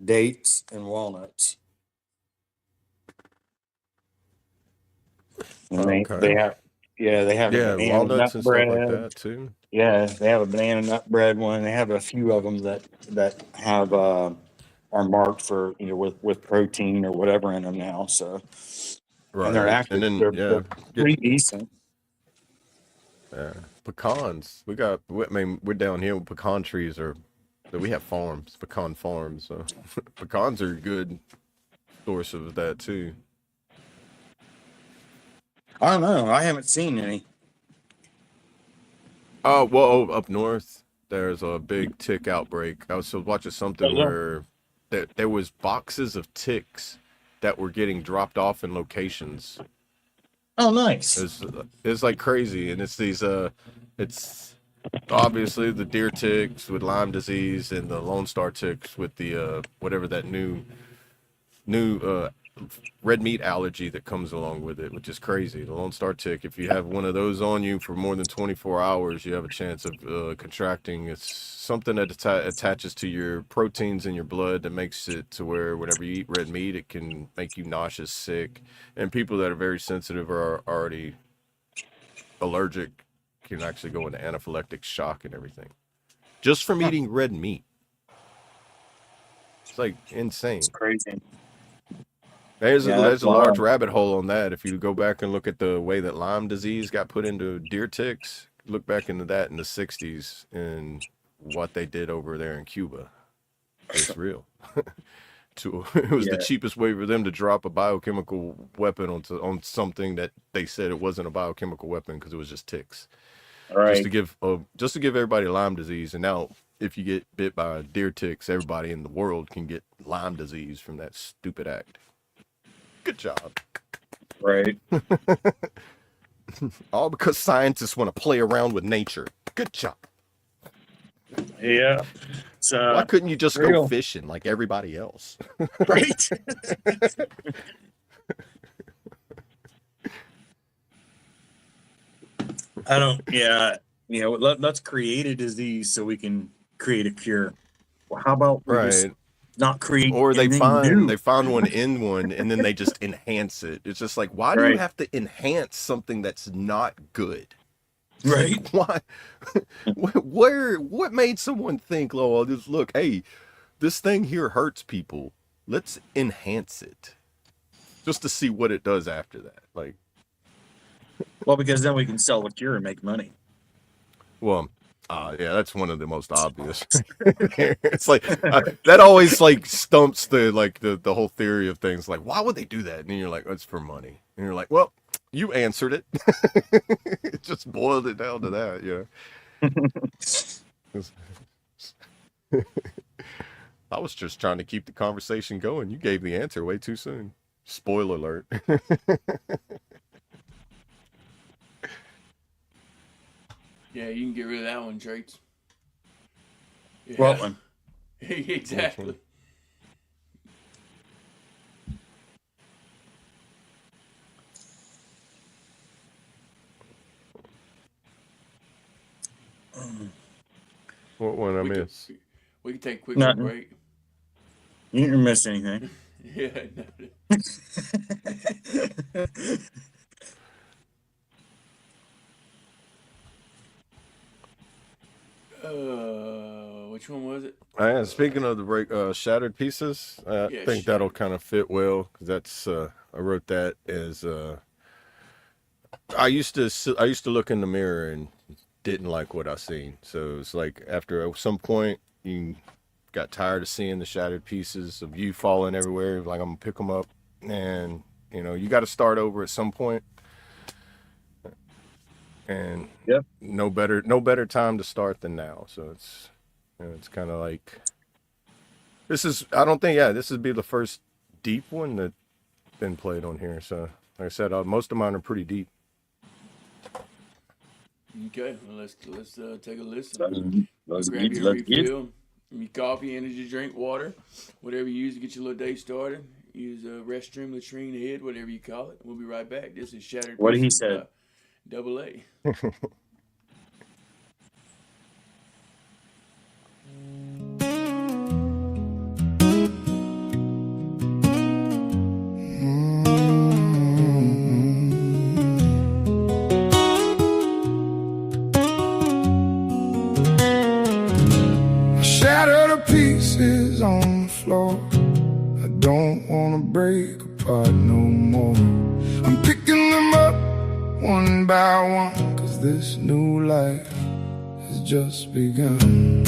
dates, and walnuts. And they Okay. have they have a Yeah, banana walnuts nut and stuff like bread. that too. Yeah, they have a banana nut bread one. They have a few of them that have are marked for with protein or whatever in them now. So and they're Right. And actually then yeah, they're get pretty decent. pecans. I mean, we're down here with pecan trees we have farms, pecan farms. So pecans are a good source of that too. I don't know. I haven't seen any. Oh, well, up north, there's a big tick outbreak. I was watching Oh, something yeah. where there was boxes of ticks that were getting dropped off in locations. Oh, nice. It's like crazy, and it's obviously the deer ticks with Lyme disease and the Lone Star ticks with the whatever that new red meat allergy that comes along with it, which is crazy. The Lone Star tick, if you have one of those on you for more than 24 hours, you have a chance of contracting. It's something that attaches to your proteins in your blood that makes it to where whenever you eat red meat, it can make you nauseous, sick. And people that are very sensitive or are already allergic can actually go into anaphylactic shock and everything. Just from eating red meat. It's like insane. It's crazy. There's Yeah, that's a large wild. rabbit hole on that. If you go back and look at the way that Lyme disease got put into deer ticks, look back into that in the 60s and what they did over there in Cuba. It's real. It was the Yeah, cheapest way for them to drop a biochemical weapon on something that they said it wasn't a biochemical weapon because it was just ticks. all right. Just to give everybody Lyme disease. And now if you get bit by deer ticks, everybody in the world can get Lyme disease from that stupid act. Good job. Right. All because scientists want to play around with nature. Good job. Yeah. It's Why couldn't you just go real. fishing like everybody else? Right. I don't. Yeah. Let's create a disease so we can create a cure. Well, how about we just Right. not create Or anything new? they find one in one and then they just enhance it. It's just like, why do you Right. have to enhance something that's not good? It's Right. like, why? What made someone think, oh, just look, hey, this thing here hurts people. Let's enhance it. Just to see what it does after that. Like, Well, because then we can sell the cure and make money. well, yeah, that's one of the most obvious. It's like that always like stumps the whole theory of things. Like, why would they do that? And you're like, oh, it's for money. And you're like, well, you answered it. It just boiled it down to that, yeah. I was just trying to keep the conversation going. You gave the answer way too soon. Spoiler alert. Yeah, you can get rid of that one, Traits. Yeah. What one? Exactly. What one I miss? We can take a quick Nothing. break. You didn't miss anything. Yeah. What Which one was it? Speaking of the break, Shattered Pieces, I think that'll kind of fit well, because that's I wrote that as I used to look in the mirror and didn't like what I seen. So it's like after at some point you got tired of seeing the shattered pieces of you falling everywhere. Like, I'm gonna pick them up, and you got to start over at some point. And no better time to start than now. So it's kind of like this would be the first deep one that been played on here. So like I said, most of mine are pretty deep. Okay, well, let's take a listen. Grab your refill, your coffee, energy drink, water, whatever you use to get your little day started. Use a restroom, latrine, head, whatever you call it. We'll be right back. This is Shattered What he Pieces, said. Double A. Shattered to pieces on the floor. I don't wanna break apart no more. I'm picking them up one by one, 'cause this new life has just begun.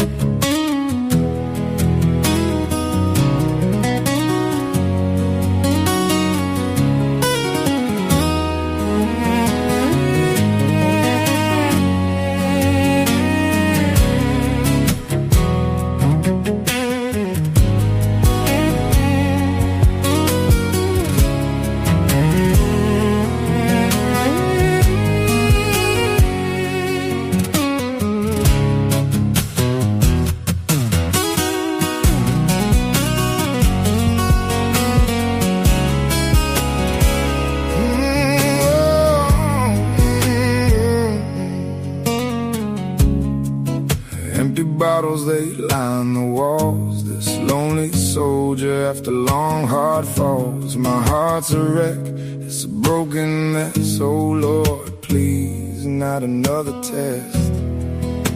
Bottles, they line the walls. This lonely soldier after long hard falls. My heart's a wreck, it's a broken mess. Oh Lord, please, not another test.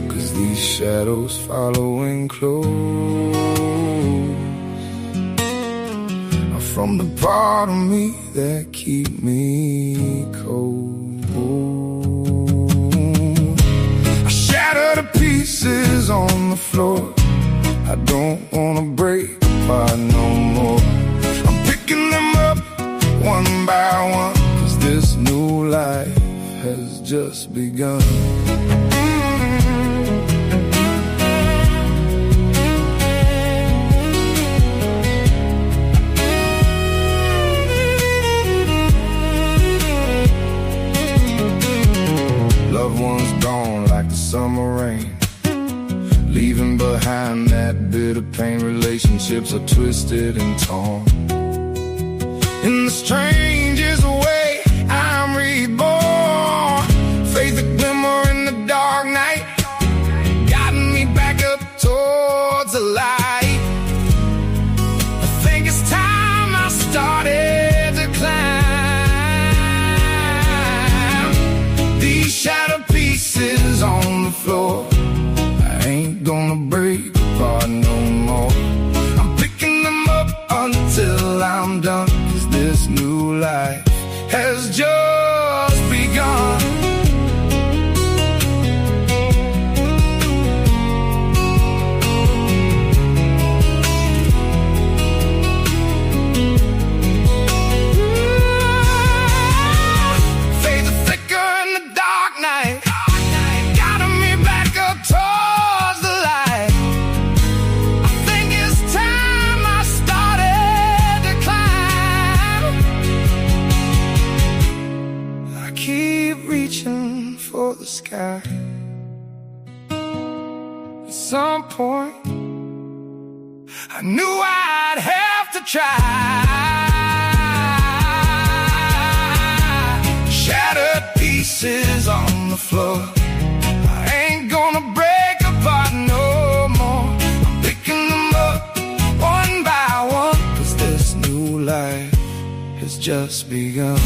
'Cause these shadows following close are from the part of me that keep me cold. Shattered to pieces on the floor. I don't wanna break apart no more. I'm picking them up one by one, 'cause this new life has just begun. Loved ones gone like the summer rain, leaving behind that bitter pain. Relationships are twisted and torn. In the strangest way, I'm reborn. Faith a glimmer in the dark night, guiding me back up towards the light. I think it's time I started to climb. These shattered pieces on the floor, ain't gonna break apart no more. I'm picking them up until I'm done, 'cause this new life has just begun. Faith is thicker in the dark night, guiding me back up towards the light. I think it's time I started to climb. I keep reaching for the sky. At some point, I knew I'd have to try. Shattered pieces on the floor, I ain't gonna break apart no more. I'm picking them up one by one, 'cause this new life has just begun.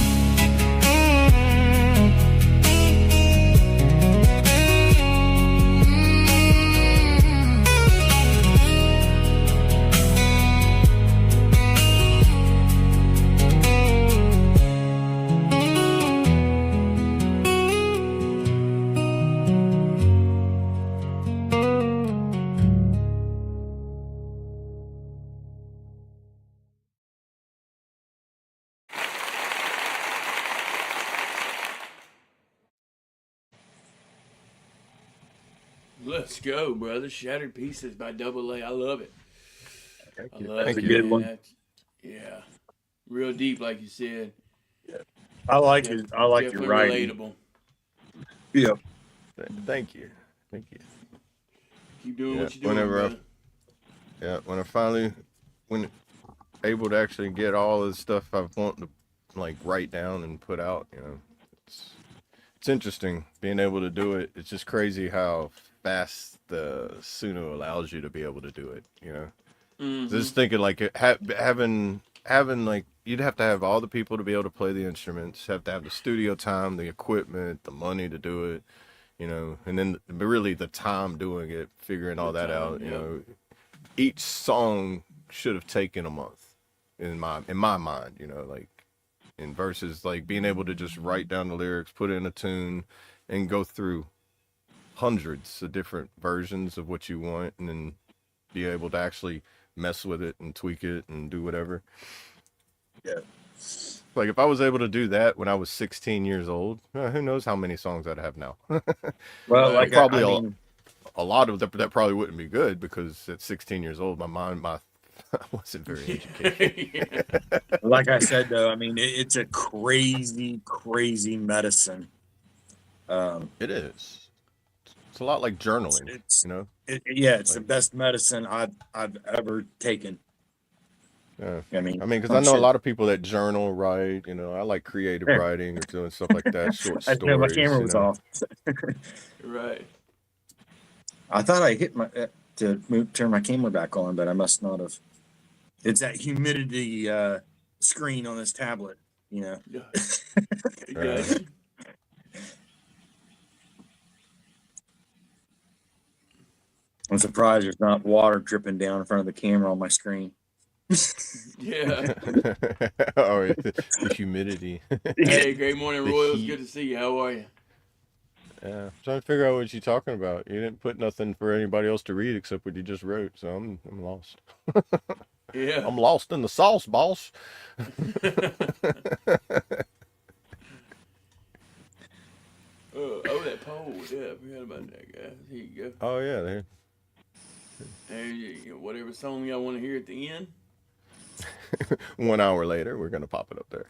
Let's go, brother. Shattered Pieces by Double A. I love it. Thank I you. love That's it, a good man. one. Yeah. Real deep, like you said. I like it. I like your Definitely writing. relatable. Yeah. Thank you. Thank you. Keep doing Yeah. what you're doing, brother. When I finally, when able to actually get all the stuff I've wanted to like write down and put out, it's it's interesting being able to do it. It's just crazy how fast the Suno allows you to be able to do it. Just thinking like having like you'd have to have all the people to be able to play the instruments, have to have the studio time, the equipment, the money to do it, and then really the time doing it, figuring all that out. Each song should have taken a month in my mind, like in versus like being able to just write down the lyrics, put in a tune, and go through hundreds of different versions of what you want, and then be able to actually mess with it and tweak it and do whatever. Yeah. Like if I was able to do that when I was 16 years old, who knows how many songs I'd have now. Well, Right. like Probably I mean, a lot of that probably wouldn't be good because at 16 years old, my I wasn't very educated. like I said though, I mean it's a crazy, crazy medicine. It is. It's a lot like journaling, It's you know. yeah, it's the Like, best medicine I've ever taken. I mean, because oh I know a shit. lot of people that journal, write. I like creative There. writing or doing stuff like that, short I didn't know my stories. camera was off. Right. I thought I hit my turn my camera back on, but I must not have. It's that humidity screen on this tablet, Yeah. Uh, Gotcha. I'm surprised there's not water dripping down in front of the camera on my screen. Yeah. oh, the humidity. Hey, great morning, The Royals. heat. Good to see you. How are you? Yeah, I'm trying to figure out what you're talking about. You didn't put nothing for anybody else to read except what you just wrote, so I'm lost. Yeah. I'm lost in the sauce, boss. Oh, that pole. Yeah, I forgot about that, guy. Here you go. Oh yeah, there. Hey, whatever song y'all want to hear at the end. 1 hour later, we're gonna pop it up there.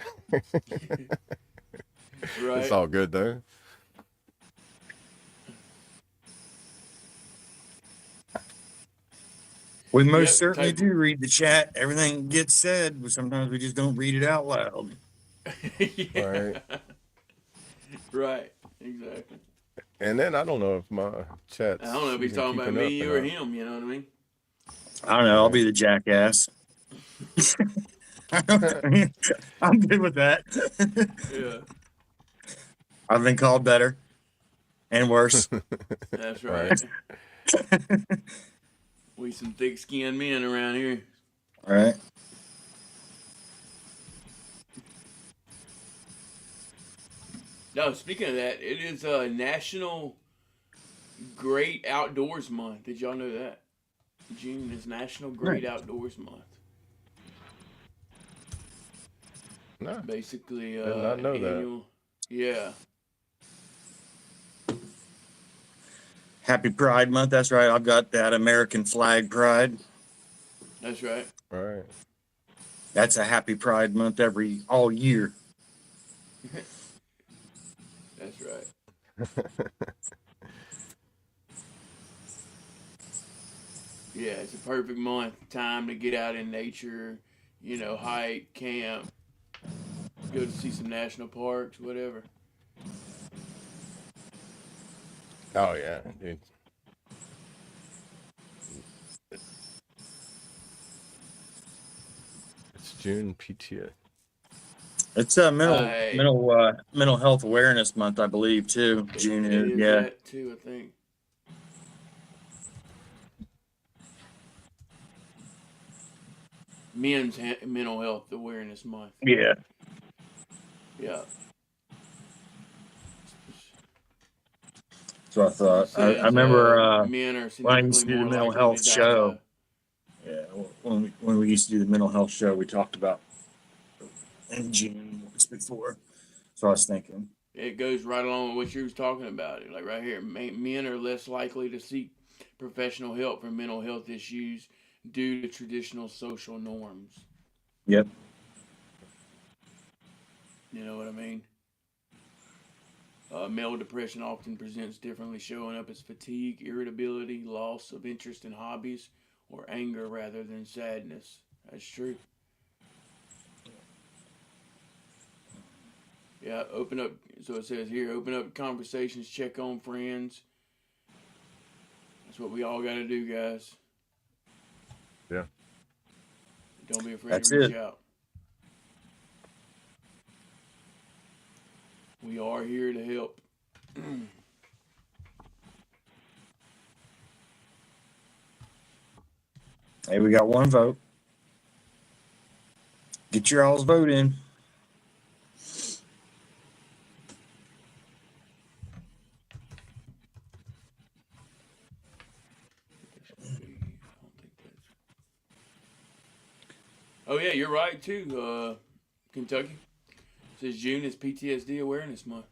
Right. It's all good though. We most Yep, certainly type- do read the chat. Everything gets said, but sometimes we just don't read it out loud. Yeah. Right. Right. Exactly. And then I don't know if my chat's I don't know if he's even talking about keeping me up or not. him. You know what I mean? I don't know. I'll be the jackass. I'm good with that. Yeah. I've been called better and worse. That's right. We some thick-skinned men around here. All right. No, speaking of that, it is National Great Outdoors Month. Did y'all know that? June is National Great Outdoors Month. No, Basically, did not know that. annual. Yeah. Happy Pride Month. That's right. I've got that American flag pride. That's right. right. That's a happy Pride Month all year. That's right. Yeah, it's a perfect month. Time to get out in nature, hike, camp, go to see some national parks, whatever. Oh yeah, dude. It's June PTA. It's mental health awareness month, I believe, too. June It is, is yeah. that too, I think. Mental Health Awareness Month. Yeah. Yeah. So I thought. Says, I remember men are when I used to significantly do the more mental likely health to die show. by. Yeah, when we used to do the mental health show, we talked about in June once before. So I was thinking, It goes right along with what you was talking about. Like right here, men are less likely to seek professional help for mental health issues due to traditional social norms. Yep. You know what I mean? Male depression often presents differently, showing up as fatigue, irritability, loss of interest in hobbies, or anger rather than sadness. That's true. Yeah, open up. So it says here, open up conversations, check on friends. That's what we all got to do, guys. Yeah. Don't be afraid That's to reach it. out. We are here to help. Hey, we got one vote. Get your all's vote in. Oh yeah, you're right too. Kentucky it says June is PTSD Awareness Month.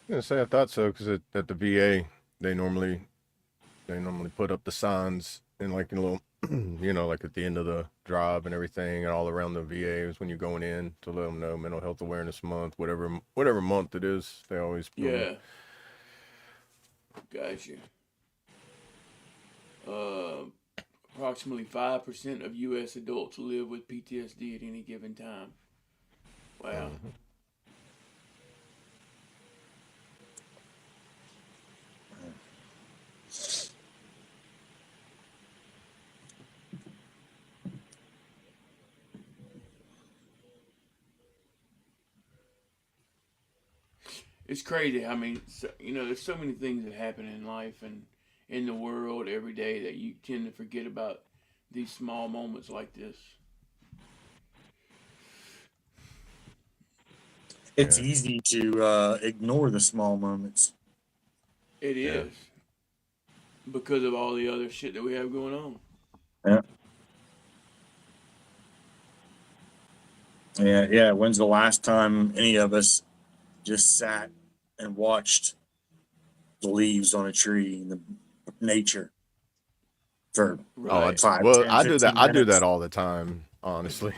I'm gonna say I thought so because at the VA they normally put up the signs in like in a little, like at the end of the drive and everything, and all around the VA is when you're going in to let them know Mental Health Awareness Month, whatever month it is. They always put Yeah, gotcha. Approximately 5% of U.S. adults live with PTSD at any given time. Wow. It's crazy. I mean, there's so many things that happen in life and in the world every day that you tend to forget about these small moments like this. It's Yeah. easy to ignore the small moments. It Yeah. is because of all the other shit that we have going on. Yeah. Yeah. When's the last time any of us just sat and watched the leaves on a tree and the nature for Oh, Right. 5, well, 10, I do that. 15 I do minutes? that all the time, honestly.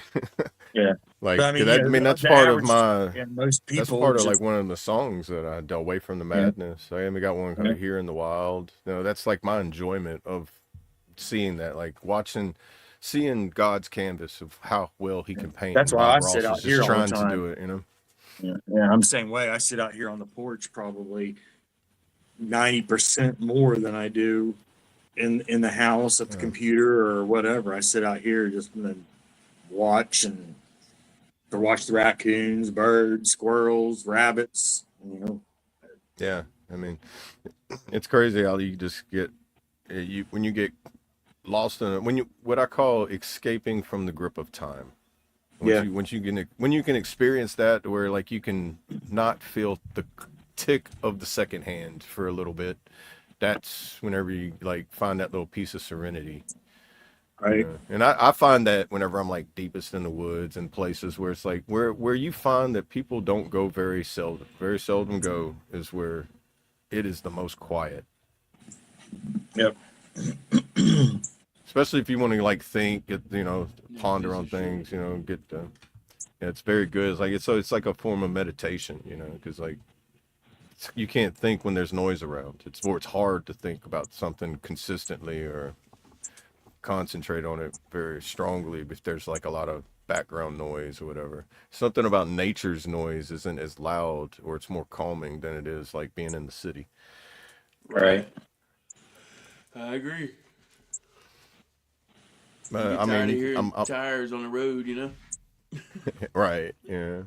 Yeah. Like But I mean, that. I mean, the, that's the part of average my. and most That's people part of like just, one of the songs that I do, Away from the yeah, Madness. I even got one yeah. called Here in the Wild. That's like my enjoyment of seeing that, like seeing God's canvas of how well he can paint, That's and why I Bob sit Ross is out just here all the trying to time. do it. Yeah. I'm the same way. I sit out here on the porch probably 90% more than I do in the house at the Yeah. computer or whatever. I sit out here just and watch and or watch the raccoons, birds, squirrels, rabbits. Yeah. I mean, it's crazy how you just get when you get lost in it, when you what I call escaping from the grip of time. Yeah, When you can experience that, where like you can not feel the tick of the second hand for a little bit, that's whenever you like find that little piece of serenity. right. And I find that whenever I'm like deepest in the woods and places where it's like where you find that people don't go very seldom go is where it is the most quiet. Yep. Especially if you want to like think, No ponder piece on of shit. things, yeah, it's very good. It's like a form of meditation, because like you can't think when there's noise around. It's hard to think about something consistently or concentrate on it very strongly if there's like a lot of background noise or whatever. Something about nature's noise isn't as loud or it's more calming than it is like being in the city. Right. Right. I agree. You get I tired of mean, hearing tires on the road. right, yeah.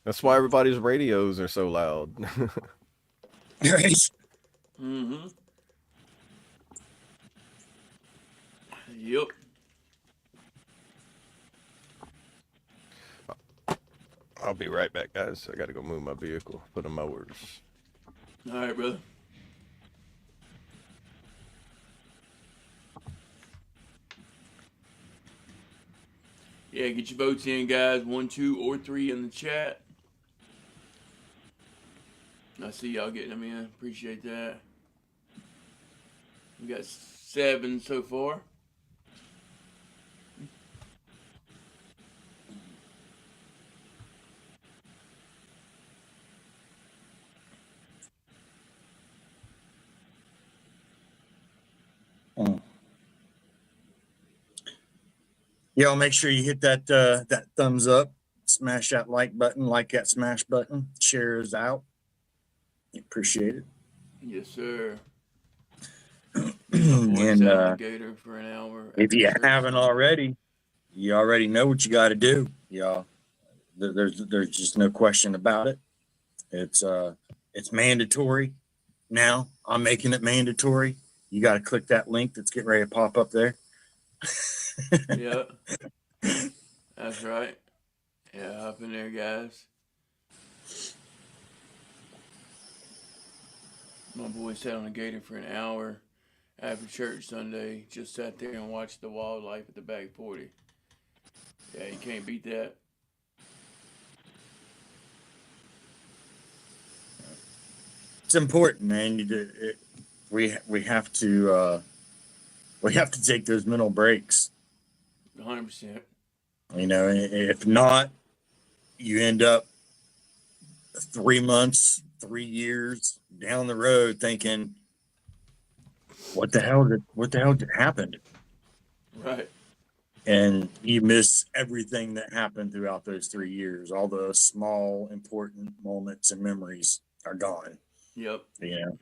That's why everybody's radios are so loud. Right. Mm-hmm. Yep. I'll be right back, guys. I gotta go move my vehicle for the mowers. All right, brother. Yeah, get your votes in, guys. 1, 2, or 3 in the chat. I see y'all getting them in. Appreciate that. We got 7 so far. Y'all make sure you hit that thumbs up, smash that like button, like that smash button, share us out. Appreciate it. Yes, sir. And Sat on the gator for an hour. if you after church haven't Sunday. already, you already know what you got to do, y'all. There's just no question about it. It's mandatory now. I'm making it mandatory. You got to click that link that's getting ready to pop up there. Yeah. That's right. Yeah, hop in there, guys. My boy sat on the gator for an hour after church Sunday. Just sat there and watched the wildlife at the back 40. Yeah, you can't beat that. It's important, man. We have to take those mental breaks. 100%. You know, if not, you end up 3 months, 3 years down the road thinking, what the hell happened? Right. And you miss everything that happened throughout those 3 years. All the small, important moments and memories are gone. Yep. You know,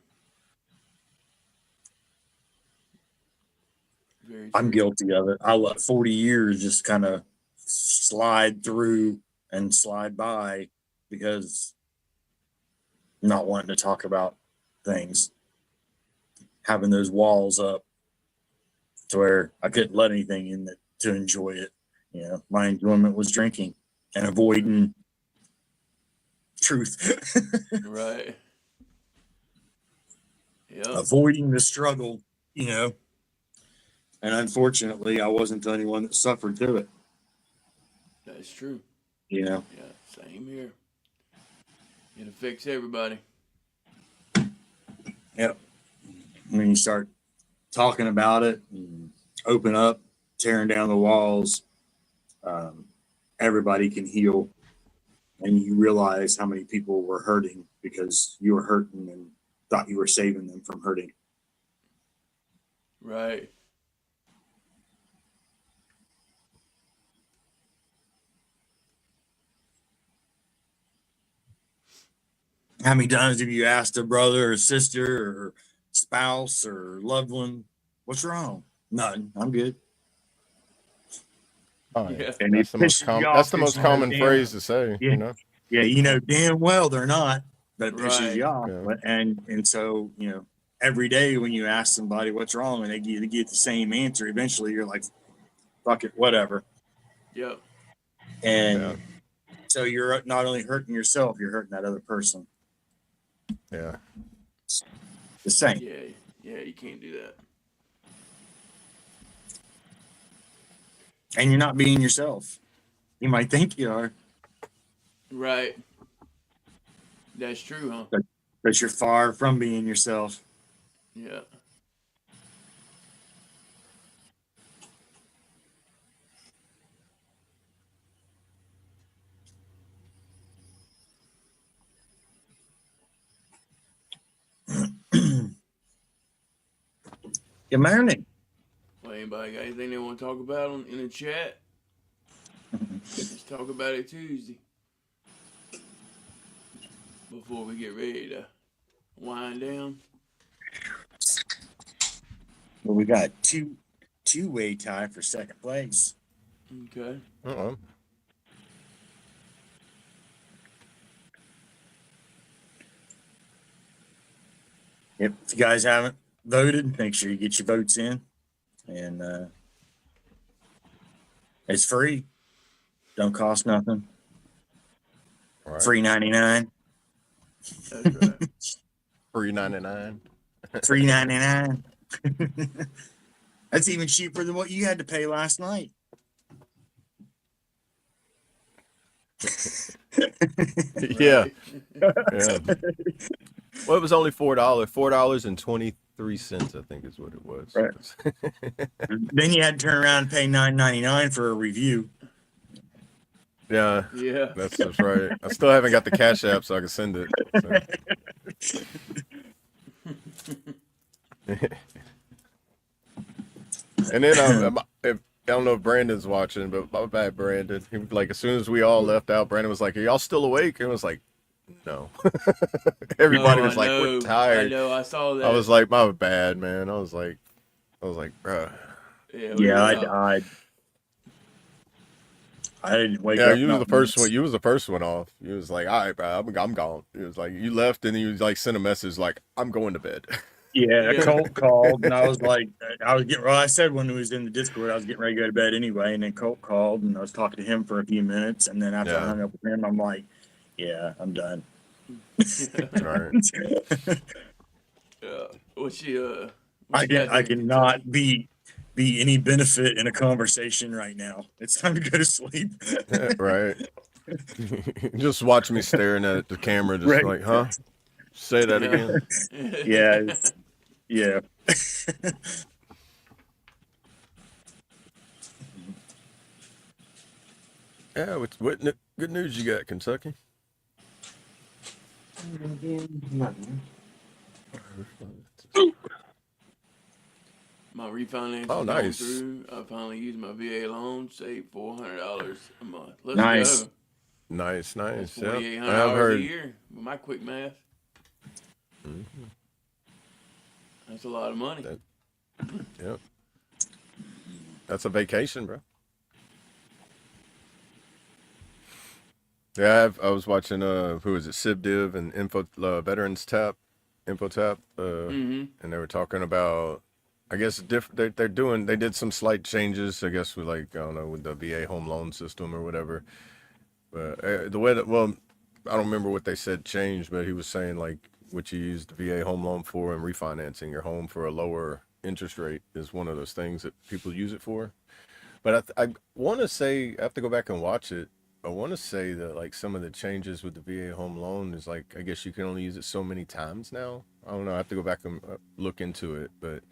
Very I'm true. guilty of it. I let 40 years just kind of slide through and slide by because not wanting to talk about things, having those walls up to where I couldn't let anything in to enjoy it. You know, my enjoyment was drinking and avoiding truth. Right. Yep. Avoiding the struggle, you know. And unfortunately, I wasn't the only one that suffered through it, That's true. you know. Yeah, same here. It affects everybody. Yep. When you start talking about it and open up, tearing down the walls, everybody can heal. And you realize how many people were hurting because you were hurting and thought you were saving them from hurting. Right. How many times have you asked a brother or sister or spouse or loved one, what's wrong? None. I'm good. Oh, Yeah. And that's the most common. That's the most common phrase to say. Yeah, You know. yeah, you know damn well they're not, but it pisses Right. you off. Yeah. And so, you know, every day when you ask somebody what's wrong and they get the same answer, eventually you're like, fuck it, whatever. Yep. And Yeah. so you're not only hurting yourself, you're hurting that other person. Yeah. The same. Yeah. Yeah, you can't do that. And you're not being yourself. You might think you are, Right. That's true, huh? but you're far from being yourself. Yeah. Good morning. Well, anybody got anything they want to talk about in the chat? Let's talk about it Tuesday. Before we get ready to wind down. Well, we got two-way tie for second place. Okay. Uh-oh. Yep. If you guys haven't voted, make sure you get your votes in. And it's free. Don't cost nothing. All right. $3.99. That's right. $3.99. $3.99. That's even cheaper than what you had to pay last night. Yeah. Right. Yeah. Well, it was only $4.23, I think is what it was. Right. Then you had to turn around and pay $9.99 for a review. Yeah, Yeah. that's right. I still haven't got the Cash App, so I can send it. So. And then I don't know if Brandon's watching, but my bad, Brandon. He was like, as soon as we all left out, Brandon was like, "Are y'all still awake?" And it was like, "No." Everybody was like, "We're tired." I know. I saw that. I was like, "My bad, man." I was like, "Bruh." Yeah, I didn't wake Yeah, up. you was not the first once. one. You was the first one off. You was like, "All right, bro, I'm gone." It was like you left, and you like sent a message like, "I'm going to bed." Yeah, Yeah. Colt called, and I was like, I said when he was in the Discord, I was getting ready to go to bed anyway, and then Colt called, and I was talking to him for a few minutes, and then after I hung up with him, I'm like, yeah, I'm done. Right. What she I got in cannot be any benefit in a conversation right now. It's time to go to sleep. Right. Just watch me staring at the camera, just Right. like, huh? Say that again. Yeah, yeah. Yeah. What good news you got, Kentucky? My refinance is Oh, going nice. through. I finally used my VA loan, saved $400 a month. Let's Nice. go. Nice. That's Yeah. 4,800 I've hours heard. a year with my quick math. That's a lot of money. Yeah. That's a vacation, bro. Yeah, I was watching who is it, CivDiv and Veterans Tap, InfoTap, and they were talking about, I guess they did some slight changes, I guess, with like, I don't know, with the VA home loan system or whatever. But the way that, well, I don't remember what they said changed, but he was saying like what you use the VA home loan for and refinancing your home for a lower interest rate is one of those things that people use it for. But I want to say, I have to go back and watch it. I want to say that like some of the changes with the VA home loan is like, I guess you can only use it so many times now. I don't know. I have to go back and look into it, but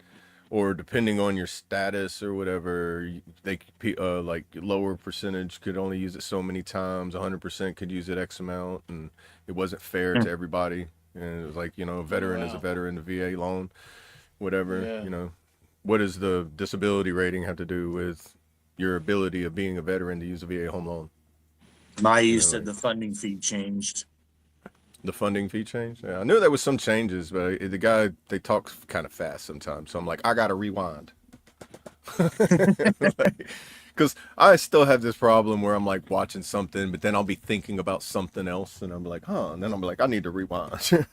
or depending on your status or whatever, they like lower percentage could only use it so many times. 100% could use it X amount, and it wasn't fair to everybody. And it was like, a veteran is a veteran, the VA loan, whatever. Yeah. What does the disability rating have to do with your ability of being a veteran to use a VA home loan? Maya said the funding fee changed. The funding fee changed? Yeah, I knew there was some changes, but the guy, they talk kind of fast sometimes. So I'm like, I got to rewind. Because I still have this problem where I'm like watching something, but then I'll be thinking about something else. And I'm like, huh. And then I'm like, I need to rewind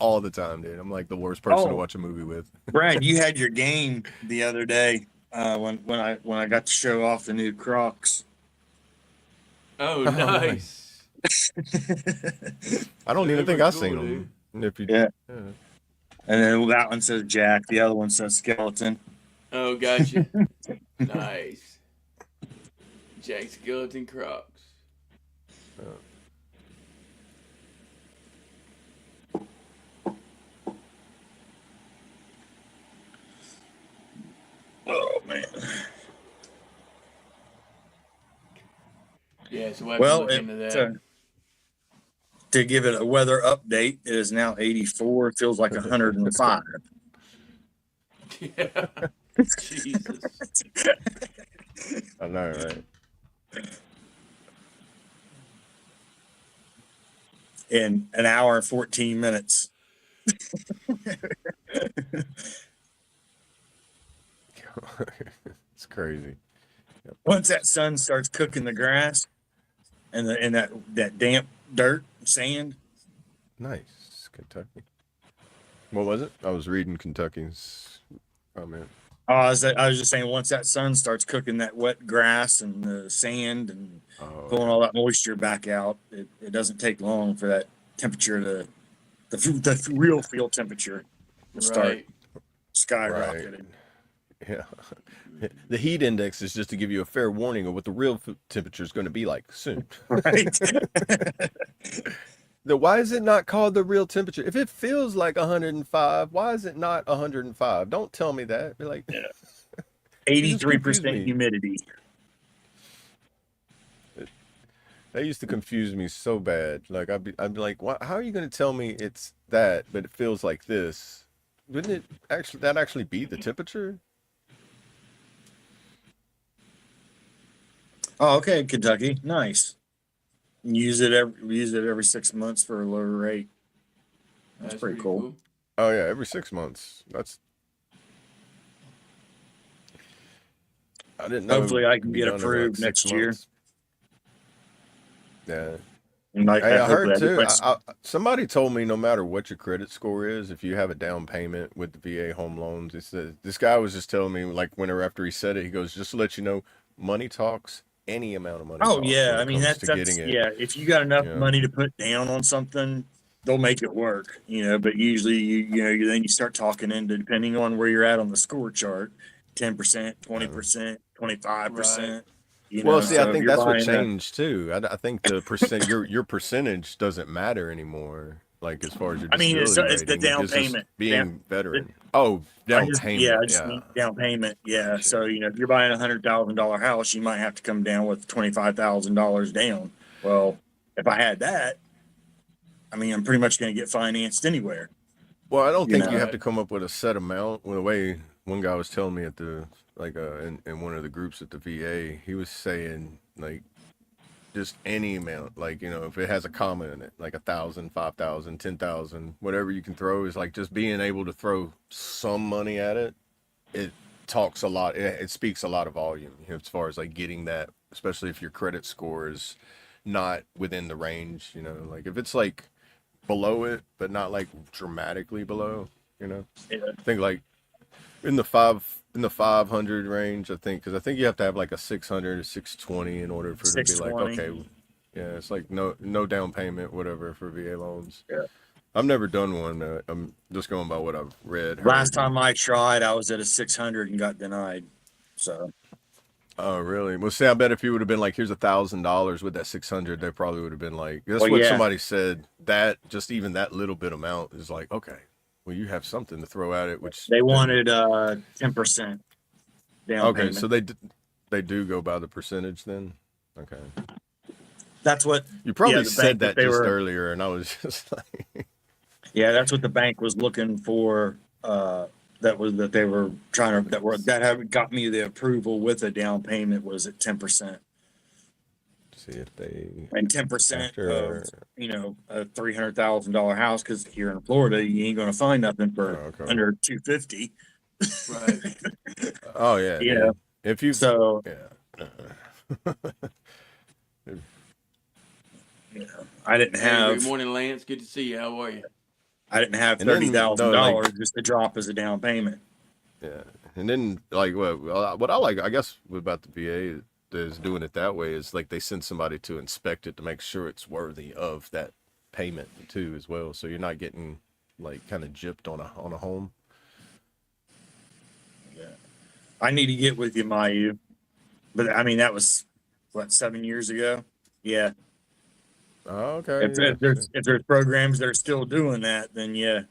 all the time, dude. I'm like the worst person to watch a movie with. Brad, you had your game the other day when I got to show off the new Crocs. Oh, nice. I don't even think I've seen them. If you, yeah. And then that one says Jack. The other one says Skeleton. Oh, gotcha. Nice. Jack Skeleton Crocs. Oh, man. Yeah, so we'll have to look into that. To give it a weather update, it is now 84. It feels like 105. Yeah. Jesus. I know, right? In an hour and 14 minutes. It's crazy. Once that sun starts cooking the grass and that damp dirt, sand. Nice. Kentucky. What was it? I was reading Kentucky's comment. Oh, I was just saying, once that sun starts cooking that wet grass and the sand and pulling all that moisture back out, it doesn't take long for that temperature the real field temperature to start skyrocketing. Right. Yeah. The heat index is just to give you a fair warning of what the real temperature is going to be like soon. Right. Why is it not called the real temperature? If it feels like 105, why is it not 105? Don't tell me that. Be like, Yeah. you just confuse 83% me. humidity. That used to confuse me so bad. Like I'd be like, how are you going to tell me it's that, but it feels like this? Wouldn't it actually be the temperature? Oh, okay, Kentucky, nice. Use it every 6 months for a lower rate. That's That's pretty pretty cool. cool. Oh yeah, every 6 months. I didn't know Hopefully, it I could can be get done every like approved six next year. months. Yeah. And like, Hey, I hopefully, heard I get too. my. Somebody told me no matter what your credit score is, if you have a down payment with the VA home loans, it's this guy was just telling me like whenever after he said it, he goes, just to let you know, money talks. Any amount of money Oh talks yeah, when I it mean comes to getting that's it. yeah. If you got enough You know. money to put down on something, they'll make it work. But usually then you start talking into depending on where you're at on the score chart, 10%, Um, 20%, Right. 25%. well, see, I So if think you're that's what buying a changed too. I think the your percentage doesn't matter anymore. Like as far as your I mean, disability it's the rating, down it's just payment. being It, veteran. Oh, down I payment. just Yeah. mean down payment. Yeah. Gotcha. So if you're buying $100,000 house, you might have to come down with $25,000 down. Well, if I had that, I mean, I'm pretty much going to get financed anywhere. Well, I don't You think you know. have to Right. come up with a set amount. Well, the way one guy was telling me at the in one of the groups at the VA, he was saying like just any amount, like if it has a comma in it, like 1,000, 5,000, 10,000, whatever you can throw is like just being able to throw some money at it. It talks a lot. It speaks a lot of volume as far as like getting that, especially if your credit score is not within the range. Like if it's like below it, but not like dramatically below. Yeah. I think like in the 500 range. I think because I think you have to have like a 600 or 620 in order for it to be like 620. okay, yeah, it's like no down payment, whatever for VA loans. Yeah. I've never done one. I'm just going by what I've read, Last heard. time I tried, I was at a 600 and got denied. So Oh, really? Well, see, I bet if you would have been like, here's $1,000 with that 600, they probably would have been like, that's well, what yeah, somebody said. That just even that little bit amount is like, okay, well, you have something to throw at it, which they then, wanted 10% down okay, so payment. they do go by the percentage then. Okay, That's what you yeah probably the said bank that that they just were earlier, and I was just like, yeah that's what the bank was looking for. That they were trying to that had got me the approval with a down payment was at 10%. see if they And 10% of after. a $300,000 house, because here in Florida you ain't gonna find nothing Oh, for okay. under 250. Right. Oh yeah, you know dude. If you, so yeah. I didn't Hey, good have morning, Lance. Good to see you. How are you? And thirty then thousand no, like dollars just to drop as a down payment. yeah, and then like what I like, I guess, about the VA is doing it that way is like they send somebody to inspect it to make sure it's worthy of that payment too as well. So you're not getting like kind of gypped on a home. Yeah. I need to get with you, Mayu. But I mean that was what 7 years ago. Yeah. Oh, okay, yeah, If there's programs that are still doing that, then yeah.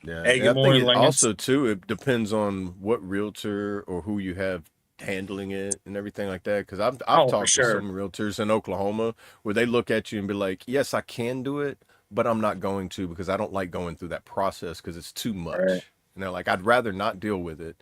yeah. Hey, And good I think morning, it Lance. also too it depends on what realtor or who you have handling it and everything like that. Because I've Oh, for talked to sure. some realtors in Oklahoma where they look at you and be like, yes, I can do it, but I'm not going to because I don't like going through that process because it's too All right. much. And they're like, I'd rather not deal with it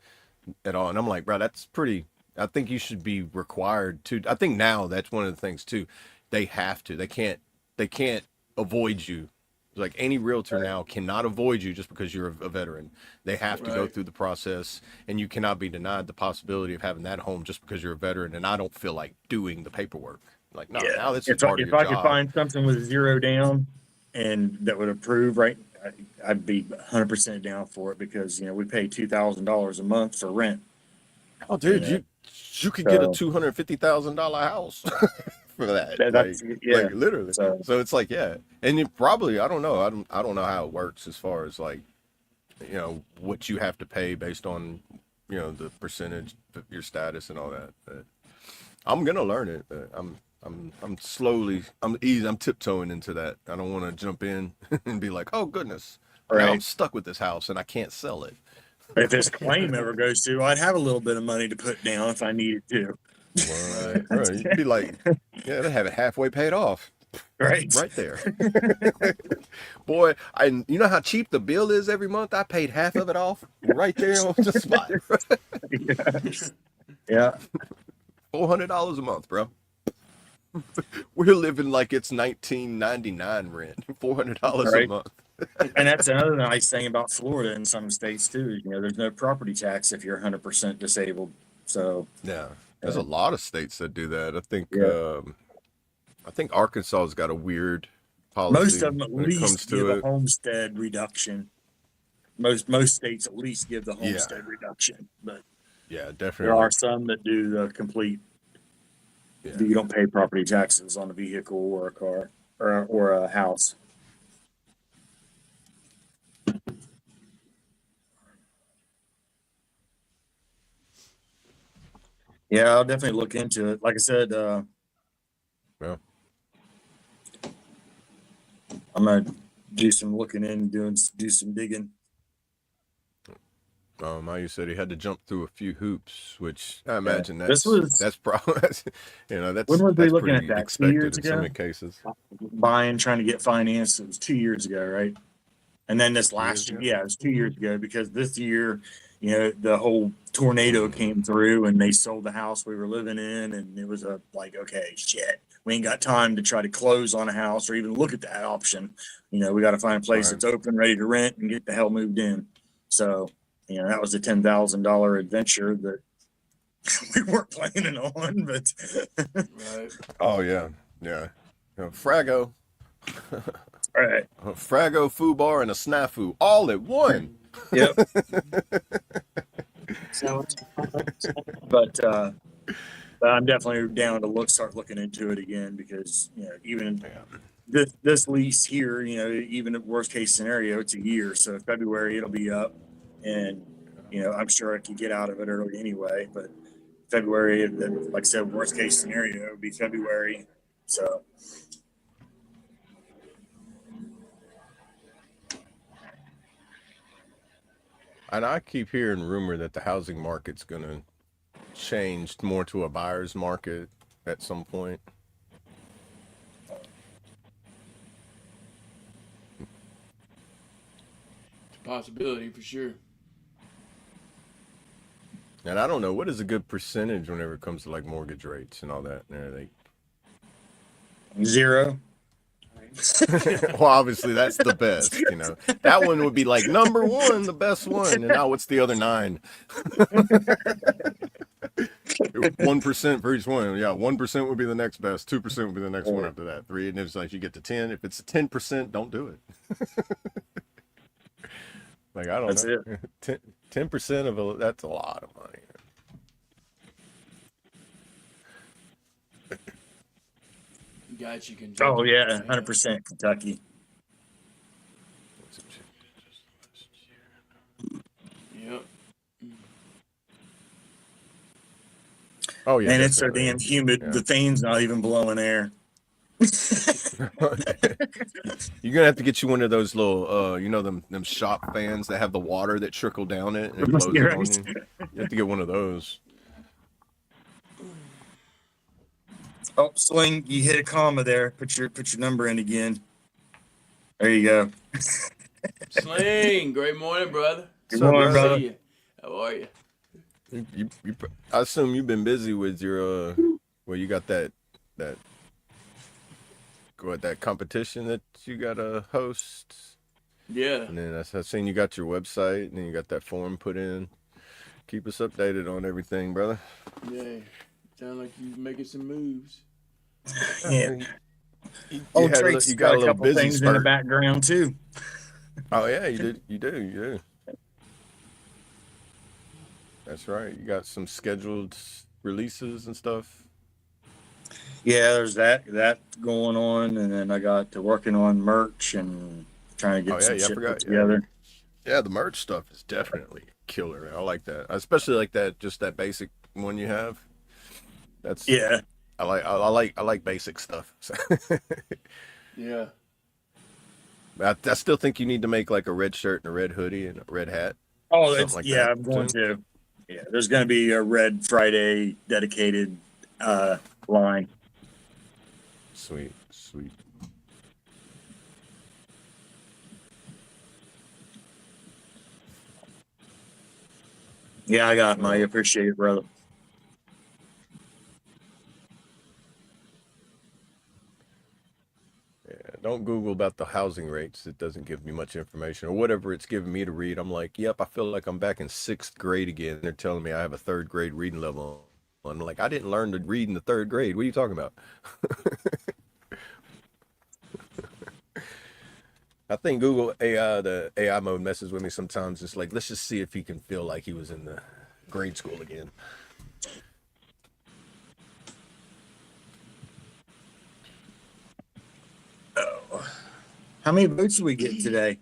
at all. And I'm like, bro, that's pretty. I think you should be required to. I think now that's one of the things too. They have to. They can't. They can't avoid you. Like any realtor now cannot avoid you just because you're a veteran. They have to go Right. through the process, and you cannot be denied the possibility of having that home just because you're a veteran. And I don't feel like doing the paperwork. Like, no, Yeah. now this is part of If your I could job. find something with zero down and that would approve, right, I'd be 100% down for it because we pay $2,000 a month for rent. Oh, You dude, know, you could get a so $250,000 house for that, that's like yeah. literally. So So it's like, yeah, and you probably, I don't know, I don't know how it works as far as like, what you have to pay based on, the percentage of your status and all that. But I'm gonna learn it. But I'm tiptoeing into that. I don't want to jump in and be like, oh goodness, now I'm Right. stuck with this house and I can't sell it. If this claim ever goes through, I'd have a little bit of money to put down if I needed to. Right, right. You'd be like, yeah, they have it halfway paid off. Right. Right there. Boy, you know how cheap the bill is every month? I paid half of it off right there on the spot. Yeah. $400 a month, bro. We're living like it's 1999 rent. $400 a Right. month. And that's another nice thing about Florida in some states too. You know, there's no property tax if you're 100% disabled. So Yeah. There's a lot of states that do that. Yeah. I think Arkansas's got a weird Most policy of them at when it comes least give to a it. homestead reduction. Most states at least give the homestead reduction, but Yeah, there definitely. are some that do the complete. Yeah. You don't pay property taxes on a vehicle or a car or a house. Yeah, I'll definitely look into it. Like I said, Yeah. I'm gonna do some looking in, do some digging. You said he had to jump through a few hoops, which I Yeah. imagine This was that's probably when was we that's looking at pretty that? 2 expected years in so ago? many cases. Trying to get financed. It was 2 years ago, right? And then this 2 years last year, ago? yeah, it was 2 years ago because this year, you know, the whole tornado came through and they sold the house we were living in, and it was okay, shit, we ain't got time to try to close on a house or even look at that option. You know, we got to find a place Right. that's open, ready to rent, and get the hell moved in. So, you know, that was a $10,000 adventure that we weren't planning on, but Right. Oh yeah, yeah. Frago, all right, a Frago foo bar and a snafu all at one. yep. But I'm definitely down to start looking into it again because you know even this lease here, you know, even at worst case scenario, it's a year. So February it'll be up, and you know I'm sure I can get out of it early anyway. But February, like I said, worst case scenario it would be February. So And I keep hearing rumor that the housing market's gonna change more to a buyer's market at some point. It's a possibility for sure. And I don't know what is a good percentage whenever it comes to like mortgage rates and all that. They 0. well, obviously that's the best, you know. That one would be like number one, the best one. And now what's the other 9? 1% for each one. Yeah, 1% would be the next best. 2% would be the next one after that. 3, and it's like you get to 10. If it's 10%, don't do it. Like I don't That's know. it. 10% that's a lot of money. Got you, Kentucky. Oh yeah, 100% Kentucky. Yep. Oh yeah, And it's so definitely. damn humid. Yeah. The fan's not even blowing air. You're gonna have to get you one of those little, you know, them shop fans that have the water that trickle down it and it blows it on you. You have to get one of those. Oh, Swing, you hit a comma there. Put your number in again. There you go. Sling, great morning, brother. Good What's up, morning, brother? brother. See ya. How are you? I assume you've been busy with your, well, you got that competition that you got to host. Yeah. And then I've seen you got your website and then you got that form put in. Keep us updated on everything, brother. Yeah. Sound like you making some moves. Yeah. You Old had Trace you got a little couple busy things in the spurt. background too. Oh yeah, you do. That's right. You got some scheduled releases and stuff. Yeah, there's that going on, and then I got to working on merch and trying to get some I shit forgot. put together. Yeah, the merch stuff is definitely killer. I like that. I especially like that, just that basic one you have. Yeah, I like basic stuff. So Yeah. I still think you need to make like a red shirt and a red hoodie and a red hat, Oh, something it's like yeah. that I'm going soon. to. Yeah, there's going to be a Red Friday dedicated line. Sweet, sweet. Yeah, I got my Well, appreciate it, brother. yeah, don't Google about the housing rates. It doesn't give me much information or whatever it's giving me to read. I'm like, yep, I feel like I'm back in sixth grade again. They're telling me I have a third grade reading level. I'm like, I didn't learn to read in the third grade. What are you talking about? I think Google AI, the AI mode messes with me sometimes. It's like, let's just see if he can feel like he was in the grade school again. How many votes did we get today?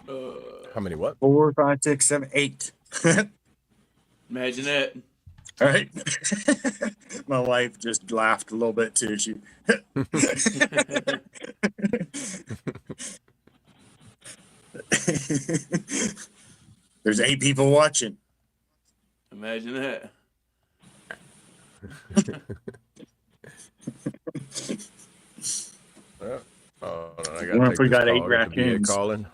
How many what? 4, 5, 6, 7, 8. Imagine that. All right. My wife just laughed a little bit too. She. There's 8 people watching. Imagine that. I What gotta if take we this got 8 call. I got the VA raccoons? calling.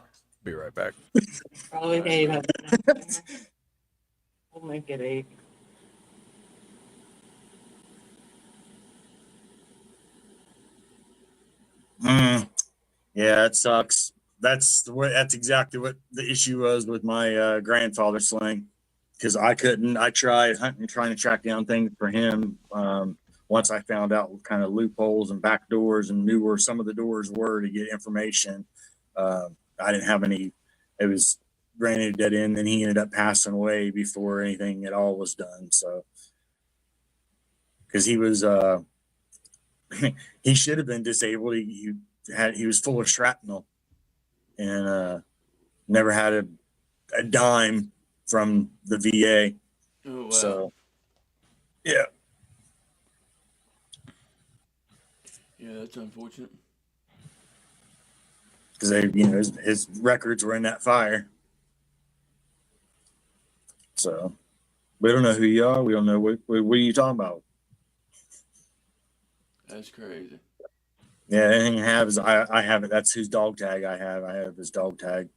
Be right back. Probably 8 of them. We'll make it 8. Yeah, it sucks. That's exactly what the issue was with my grandfather's sling. Because I couldn't. I tried hunting, trying to track down things for him. Once I found out what kind of loopholes and back doors and knew where some of the doors were to get information, I didn't have any. It was granted dead end. Then he ended up passing away before anything at all was done. So, because he was, he should have been disabled. He was full of shrapnel, and never had a dime from the VA. Oh, wow. So, yeah. Yeah, that's unfortunate. Because his records were in that fire. So we don't know who you are. We don't know what are you talking about. That's crazy. Yeah, anything I have is I have it. That's whose dog tag I have. I have his dog tag.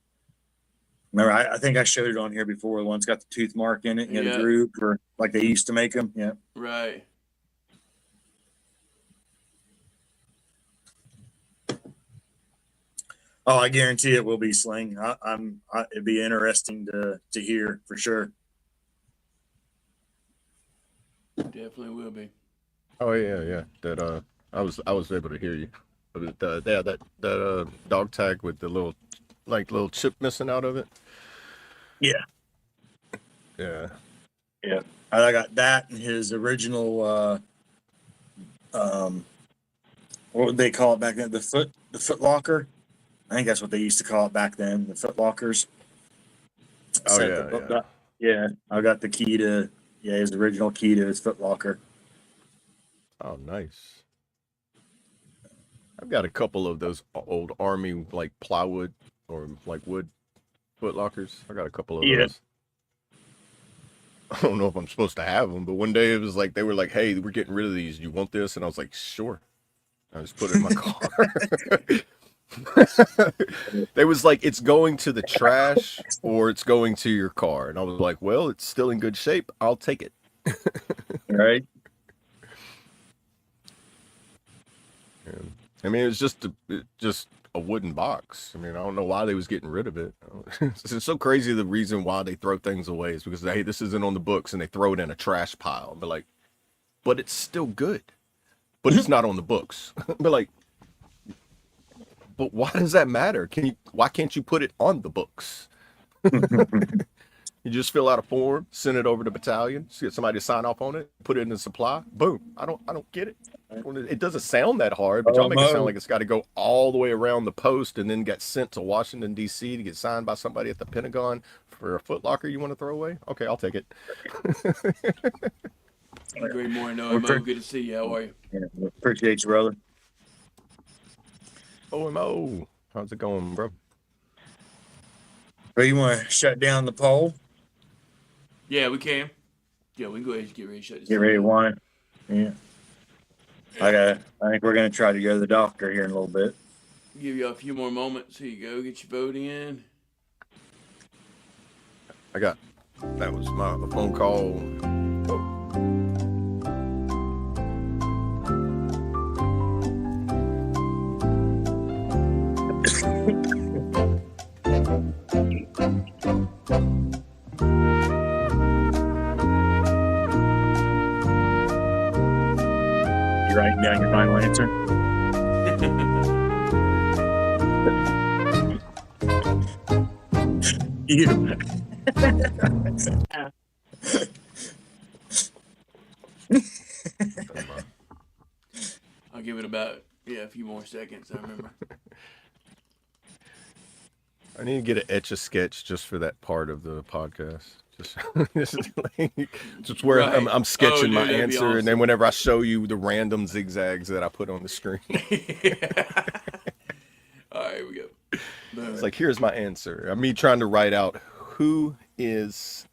Remember, I think I showed it on here before. The one's got the tooth mark in it, the Yeah. groove, or like they used to make them. Yeah. Right. Oh, I guarantee it will be Sling. It'd be interesting to hear for sure. Definitely will be. Oh yeah. That I was able to hear you. But yeah, that dog tag with the little chip missing out of it. Yeah. Yeah. Yeah. I got that and his original what would they call it back then? The foot locker. I think that's what they used to call it back then, the foot lockers. Oh Yeah, yeah. I got the key to his original key to his foot locker. Oh, nice. I've got a couple of those old army like plywood or like wood foot lockers. I got a couple of those. I don't know if I'm supposed to have them, but one day it was like they were like, "Hey, we're getting rid of these. You want this?" And I was like, "Sure." I just put it in my car. They was like, "It's going to the trash or it's going to your car," and I was like, "Well, it's still in good shape. I'll take it." Right? And, I mean, it was just a wooden box. I mean, I don't know why they was getting rid of it. It's so crazy. The reason why they throw things away is because, hey, this isn't on the books, and they throw it in a trash pile. But like, but it's still good. But it's not on the books. But like, but why does that matter? Why can't you put it on the books? You just fill out a form, send it over to battalion, get somebody to sign off on it, put it in the supply. Boom. I don't get it. It doesn't sound that hard, but y'all make it sound like it's got to go all the way around the post and then get sent to Washington D.C. to get signed by somebody at the Pentagon for a Foot Locker you want to throw away. Okay, I'll take it. Great morning, We Mo. Good to see you. How are you? Yeah, appreciate you, brother. OMO, how's it going, bro? So you want to shut down the poll? Yeah, we can. Yeah, we can go ahead and get ready to shut this Get thing ready to down. wine. Yeah. I think we're gonna try to go to the doctor here in a little bit. Give you a few more moments. Here you go. Get your vote in. That was my phone call. You writing down your final answer? You. I'll give it about a few more seconds. I remember. I need to get an Etch-a-Sketch just for that part of the podcast. Just where Right. I'm sketching my that'd be answer, and then awesome. whenever I show you the random zigzags that I put on the screen, All right, here we go. Boom. it's like, here's my answer. Me trying to write out who is.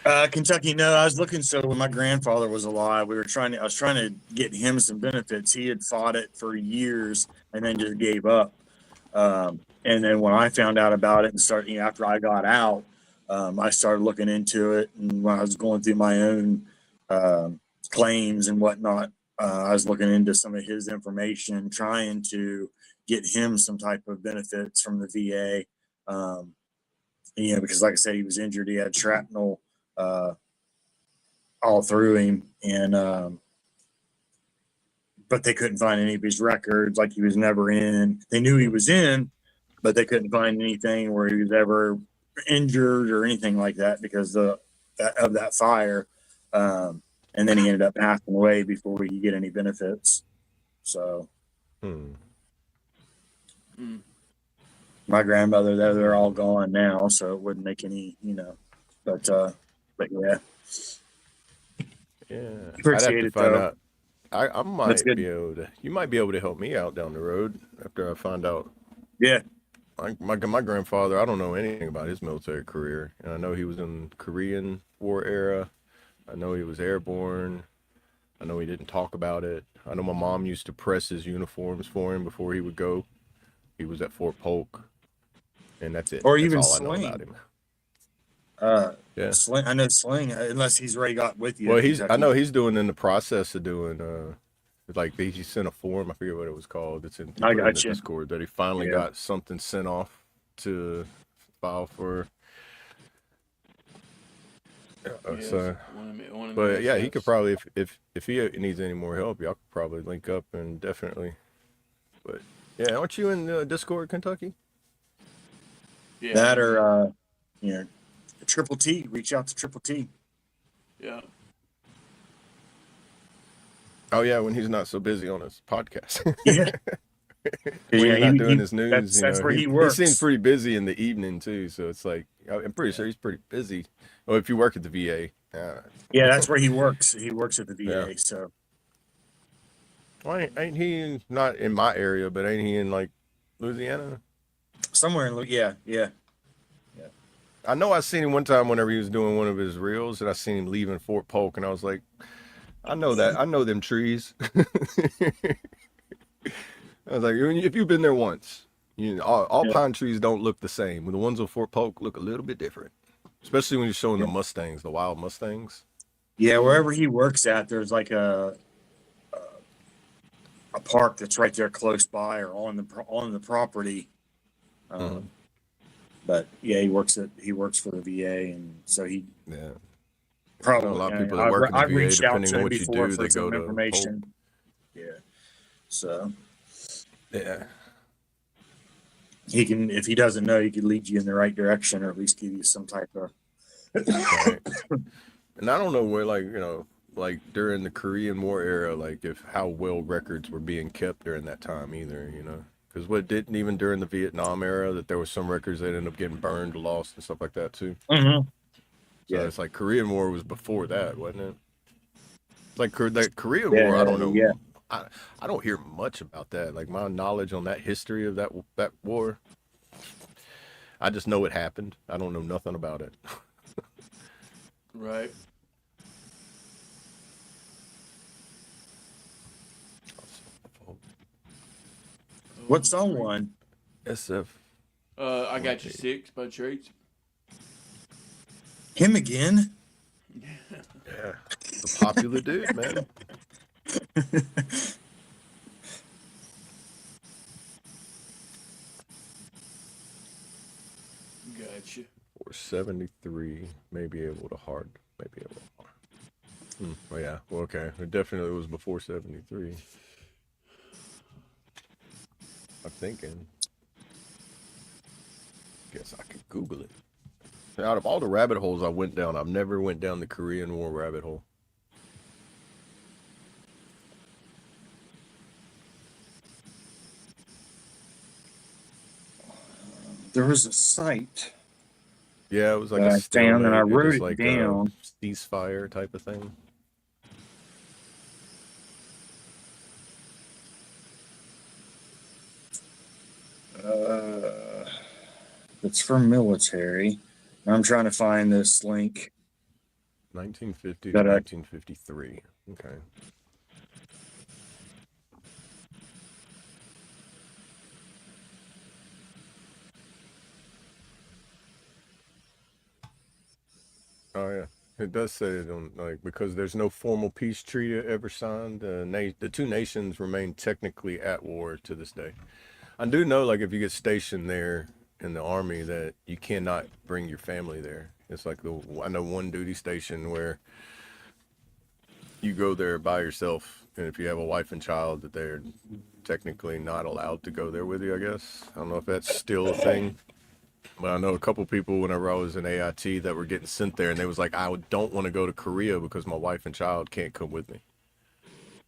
Kentucky, no, I was looking. So when my grandfather was alive, I was trying to get him some benefits. He had fought it for years and then just gave up. And then when I found out about it and started, after I got out, I started looking into it. And when I was going through my own claims and whatnot, I was looking into some of his information, trying to get him some type of benefits from the VA. Because like I said, he was injured. He had shrapnel all through him, and but they couldn't find any of his records. Like, he was never in. They knew he was in, but they couldn't find anything where he was ever injured or anything like that because of that fire. And then he ended up passing away before we could get any benefits. So my grandmother, they're all gone now, so it wouldn't make any, but yeah. Yeah, Appreciate I'd have to it, find though. out. I That's might good. be able to. You might be able to help me out down the road after I find out. Yeah. My grandfather, I don't know anything about his military career, and I know he was in Korean War era. I know he was airborne. I know he didn't talk about it. I know my mom used to press his uniforms for him before he would go. He was at Fort Polk, and that's it. Or That's even all I know Sling. about him. Yeah. Sling. I know Sling, unless he's already got with you. Well, in I Kentucky. know he's doing in the process of doing like he sent a form, I forget what it was called. It's in, I put it in the gotcha. Discord that he finally Yeah. got something sent off to file for. So, but yeah, he could probably if he needs any more help, y'all could probably link up and definitely. But yeah, aren't you in Discord, Kentucky? Yeah. That or Triple T. Reach out to Triple T. Yeah. Oh yeah, when he's not so busy on his podcast. Yeah. When Yeah, he's not doing his news, that's where he works. He seems pretty busy in the evening too, so it's like I'm pretty sure he's pretty busy. Well, if you work at the VA, Yeah, that's where he works. He works at the VA. Yeah. So well, ain't he not in my area, but ain't he in like Louisiana? somewhere in yeah. I know I seen him one time whenever he was doing one of his reels, and I seen him leaving Fort Polk, and I was like, I know them trees. I was like, if you've been there once, all Yeah. pine trees don't look the same. The ones on Fort Polk look a little bit different, especially when you're showing the Mustangs, the wild Mustangs. Yeah, wherever he works at, there's like a park that's right there close by or on the property. But yeah, he works for the VA, and so he Yeah. probably A lot of people that work in the I've VA, reached out depending to on him what you before do, for they some go to information. Yeah, so Yeah. he can, if he doesn't know, he could lead you in the right direction, or at least give you some type of. Right. And I don't know where, like during the Korean War era, like how well records were being kept during that time either, Because what didn't even during the Vietnam era that there was some records that ended up getting burned, lost, and stuff like that too. Mm-hmm. So Yeah. it's like Korean War was before that, wasn't it? It's like that Korean Yeah, War. I don't know. yeah. I don't hear much about that. Like my knowledge on that history of that war, I just know it happened. I don't know nothing about it. Right. What song won? SF. I got you 6 by Traits. Him again? Yeah, the popular dude, man. Gotcha. Or 73, maybe able to hard, maybe able to hard. Oh yeah, well, okay. It definitely was before 73. I'm thinking. Guess I could Google it. Out of all the rabbit holes I went down, I've never went down the Korean War rabbit hole. There was a site Yeah, it was like that a I found, and I stalemate. It wrote was it like down. a ceasefire type of thing. It's for military. I'm trying to find this link. 1950 to That I- 1953. Okay. Oh yeah, it does say it on like because there's no formal peace treaty ever signed. The two nations remain technically at war to this day. I do know like if you get stationed there in the army that you cannot bring your family there. It's like I know one duty station where you go there by yourself, and if you have a wife and child, that they're technically not allowed to go there with you. I guess I don't know if that's still a thing. But I know a couple people whenever I was in AIT that were getting sent there, and they was like, I don't want to go to Korea because my wife and child can't come with me.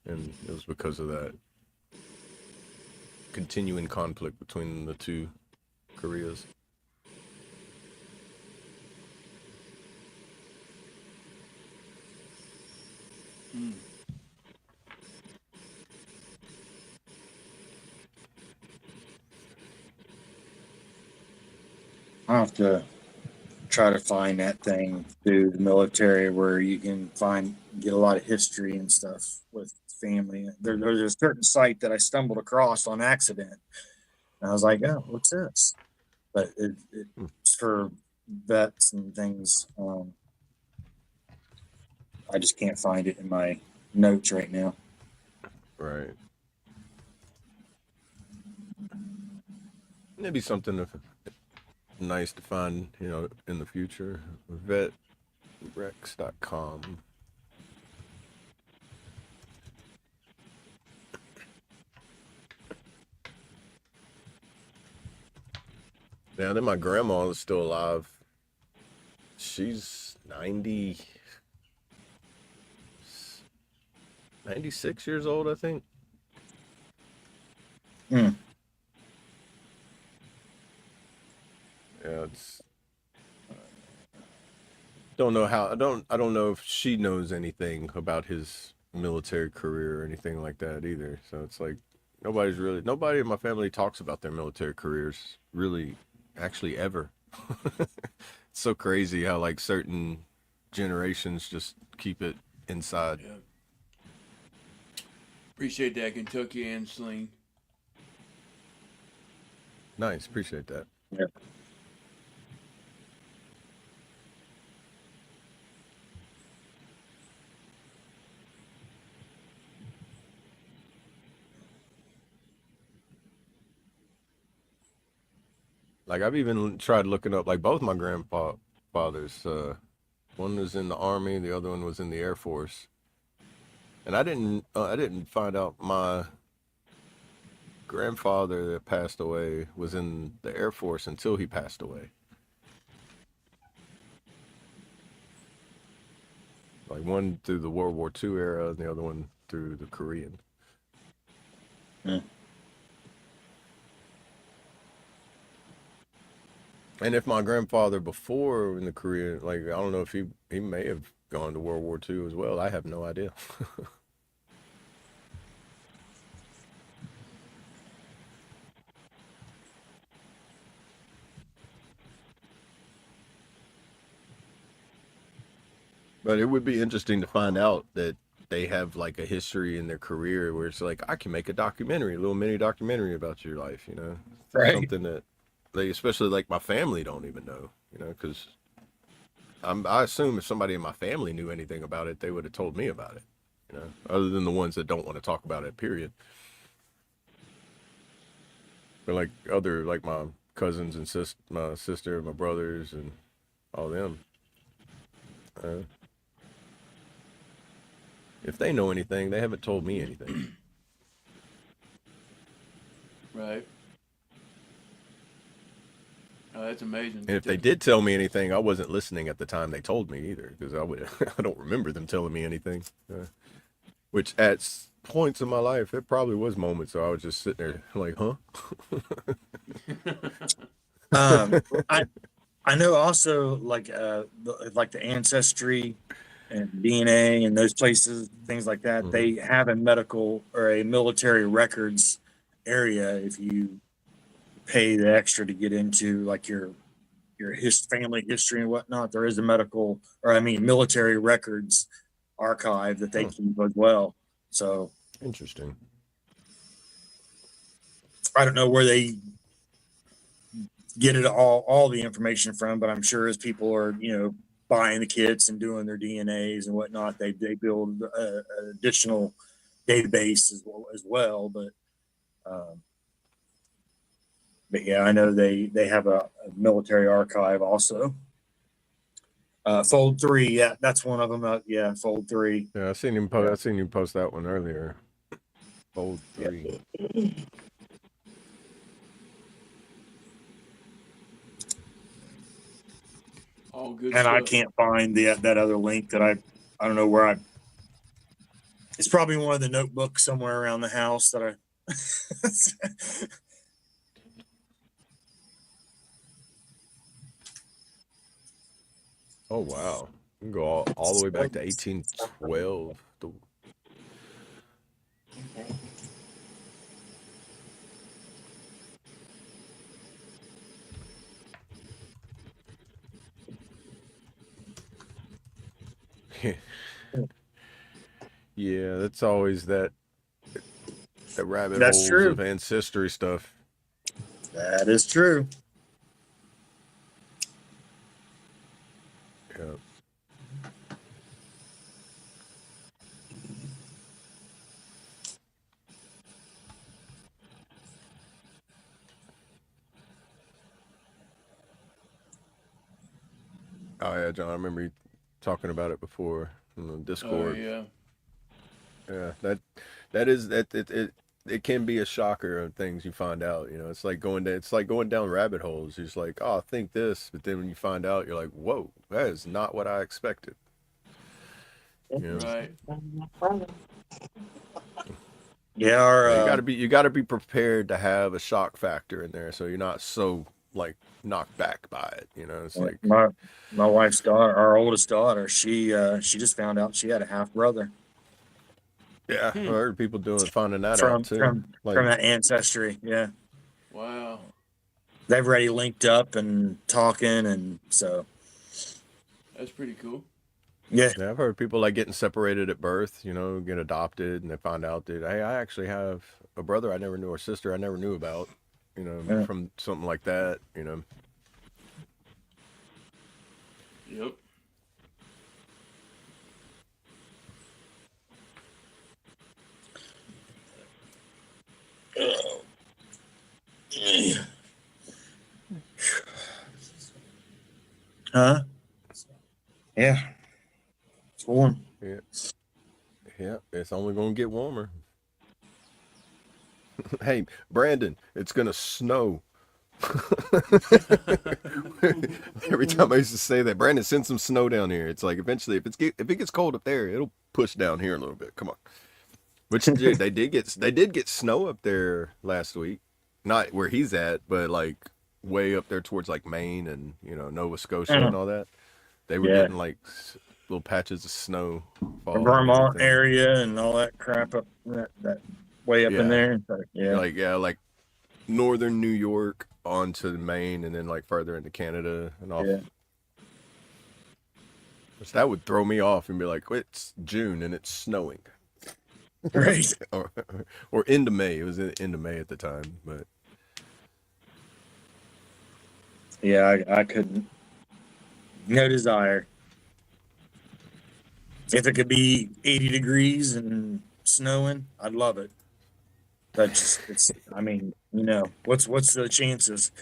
And it was because of that continuing conflict between the two Koreas. I'll have to try to find that thing through the military where you can get a lot of history and stuff with family. There's a certain site that I stumbled across on accident. And I was like, oh, what's this? But it's for vets and things. I just can't find it in my notes right now. Right. Maybe something nice to find, in the future. Vetrex.com. Yeah, then my grandma is still alive. She's 96 years old, I think. Hmm. Yeah, don't know how. I don't know if she knows anything about his military career or anything like that either. So it's like nobody in my family talks about their military careers really, actually ever. It's so crazy how like certain generations just keep it inside. Yeah. Appreciate that, Kentucky and Sling. Nice, appreciate that. Yeah. Like I've even tried looking up like both my grandfathers. One was in the army, the other one was in the Air Force. And I didn't find out my grandfather that passed away was in the Air Force until he passed away. Like one through the World War II era and the other one through the Korean. Hmm. And if my grandfather before in the career, like, I don't know if he may have gone to World War II as well. I have no idea. But it would be interesting to find out that they have like a history in their career where it's like, I can make a documentary, a little mini documentary about your life, you know, Right. something that they, especially like my family, don't even know, you know, because I assume if somebody in my family knew anything about it, they would have told me about it, you know, other than the ones that don't want to talk about it, period. But like other, like my cousins and my sister, my brothers, and all them. Uh, if they know anything, they haven't told me anything. Right. Oh, that's amazing. And if they did tell me anything, I wasn't listening at the time they told me either, because I would I don't remember them telling me anything. Which at points in my life, it probably was moments so I was just sitting there like, huh? I I know also like the ancestry and DNA and those places, things like that. Mhm. They have a medical or a military records area if you pay the extra to get into like your family history and whatnot. There is a medical or I mean military records archive that they Huh. keep as well. So Interesting. I don't know where they get it all the information from, but I'm sure as people are buying the kits and doing their DNAs and whatnot, they build an additional database as well. Um, but yeah, I know they have a military archive also. Fold 3, yeah, that's one of them. Yeah, Fold 3. Yeah, I seen him post. Yeah. I seen you post that one earlier. Fold Yeah. 3. All good And I stuff. can't find that other link that I don't know where I. It's probably one of the notebooks somewhere around the house that I. Oh wow, you can go all the way back to 1812. Yeah, that's always that rabbit That's holes true. of ancestry stuff. That is true. Yeah. Oh yeah, John. I remember you talking about it before on the Oh Discord. yeah. Yeah, that is that it can be a shocker of things you find out. You know, it's like going down rabbit holes. You're just like, oh, I think this, but then when you find out, you're like, whoa, that is not what I expected. You know, Right. Yeah, our, yeah, you gotta be prepared to have a shock factor in there, so you're not so like knocked back by it. You know, it's like, my wife's daughter, our oldest daughter, she just found out she had a half brother yeah, I heard people finding that out from too. from Like, from that ancestry. Yeah, Wow. they've already linked up and talking, and so That's pretty cool. yeah, yeah, I've heard people like getting separated at birth, you know, get adopted, and they find out that, hey, I actually have a brother I never knew or sister I never knew about, you know, yeah. from something like that, you know. Yep. Huh? Yeah, it's warm. Yeah, yeah, it's only gonna get warmer. Hey, Brandon, it's gonna snow. Every time I used to say that, Brandon, send some snow down here. It's like eventually, if it gets cold up there, it'll push down here a little bit. Come on. Which dude, they did get snow up there last week. Not where he's at, but like way up there towards like Maine and Nova Scotia and all that, they were Yeah. getting like little patches of snow fall and Vermont everything. area and all that crap up that way up in Yeah. there. So, yeah. Like northern New York onto Maine and then like further into Canada and off. Yeah. So that would throw me off and be like, it's June and it's snowing. Right. or into May. It was into May at the time, but Yeah, I couldn't. No desire. If it could be 80 degrees and snowing, I'd love it. It's I mean, what's the chances?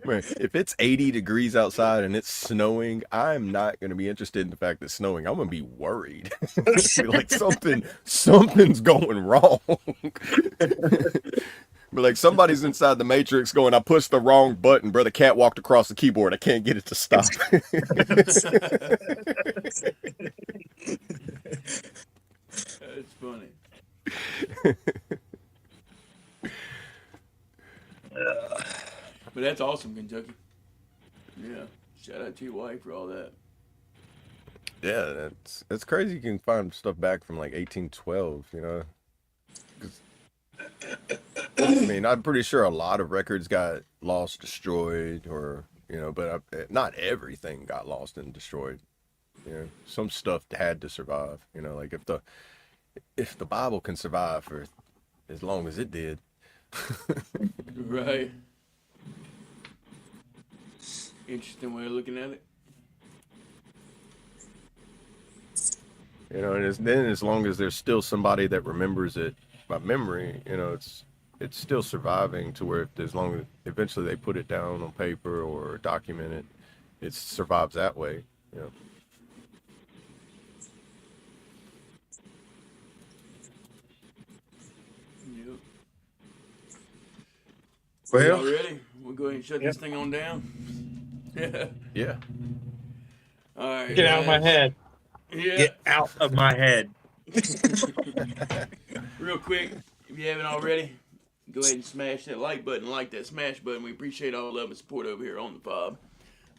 man, if it's 80 degrees outside and it's snowing, I'm not going to be interested in the fact that it's snowing. I'm going to be worried. Be like something's going wrong. But like somebody's inside the Matrix going, I pushed the wrong button. Brother Cat walked across the keyboard. I can't get it to stop. That's funny. But that's awesome, Kentucky. Yeah. Shout out to your wife for all that. Yeah, it's crazy. You can find stuff back from like 1812, 'Cause, I mean, I'm pretty sure a lot of records got lost, destroyed, or but not everything got lost and destroyed. Some stuff had to survive. Like if the Bible can survive for as long as it did. Right. Interesting way of looking at it. And then as long as there's still somebody that remembers it by memory, it's still surviving to where as long as eventually they put it down on paper or document it, it survives that way. Yep. Well, Y'all ready? We'll go ahead and shut this thing on down. Yeah. Yeah. All right. Get out of my guys. head. Yeah. get out of my head. Real quick, if you haven't already, go ahead and smash that like button, like that smash button. We appreciate all the love and support over here on the F.O.B,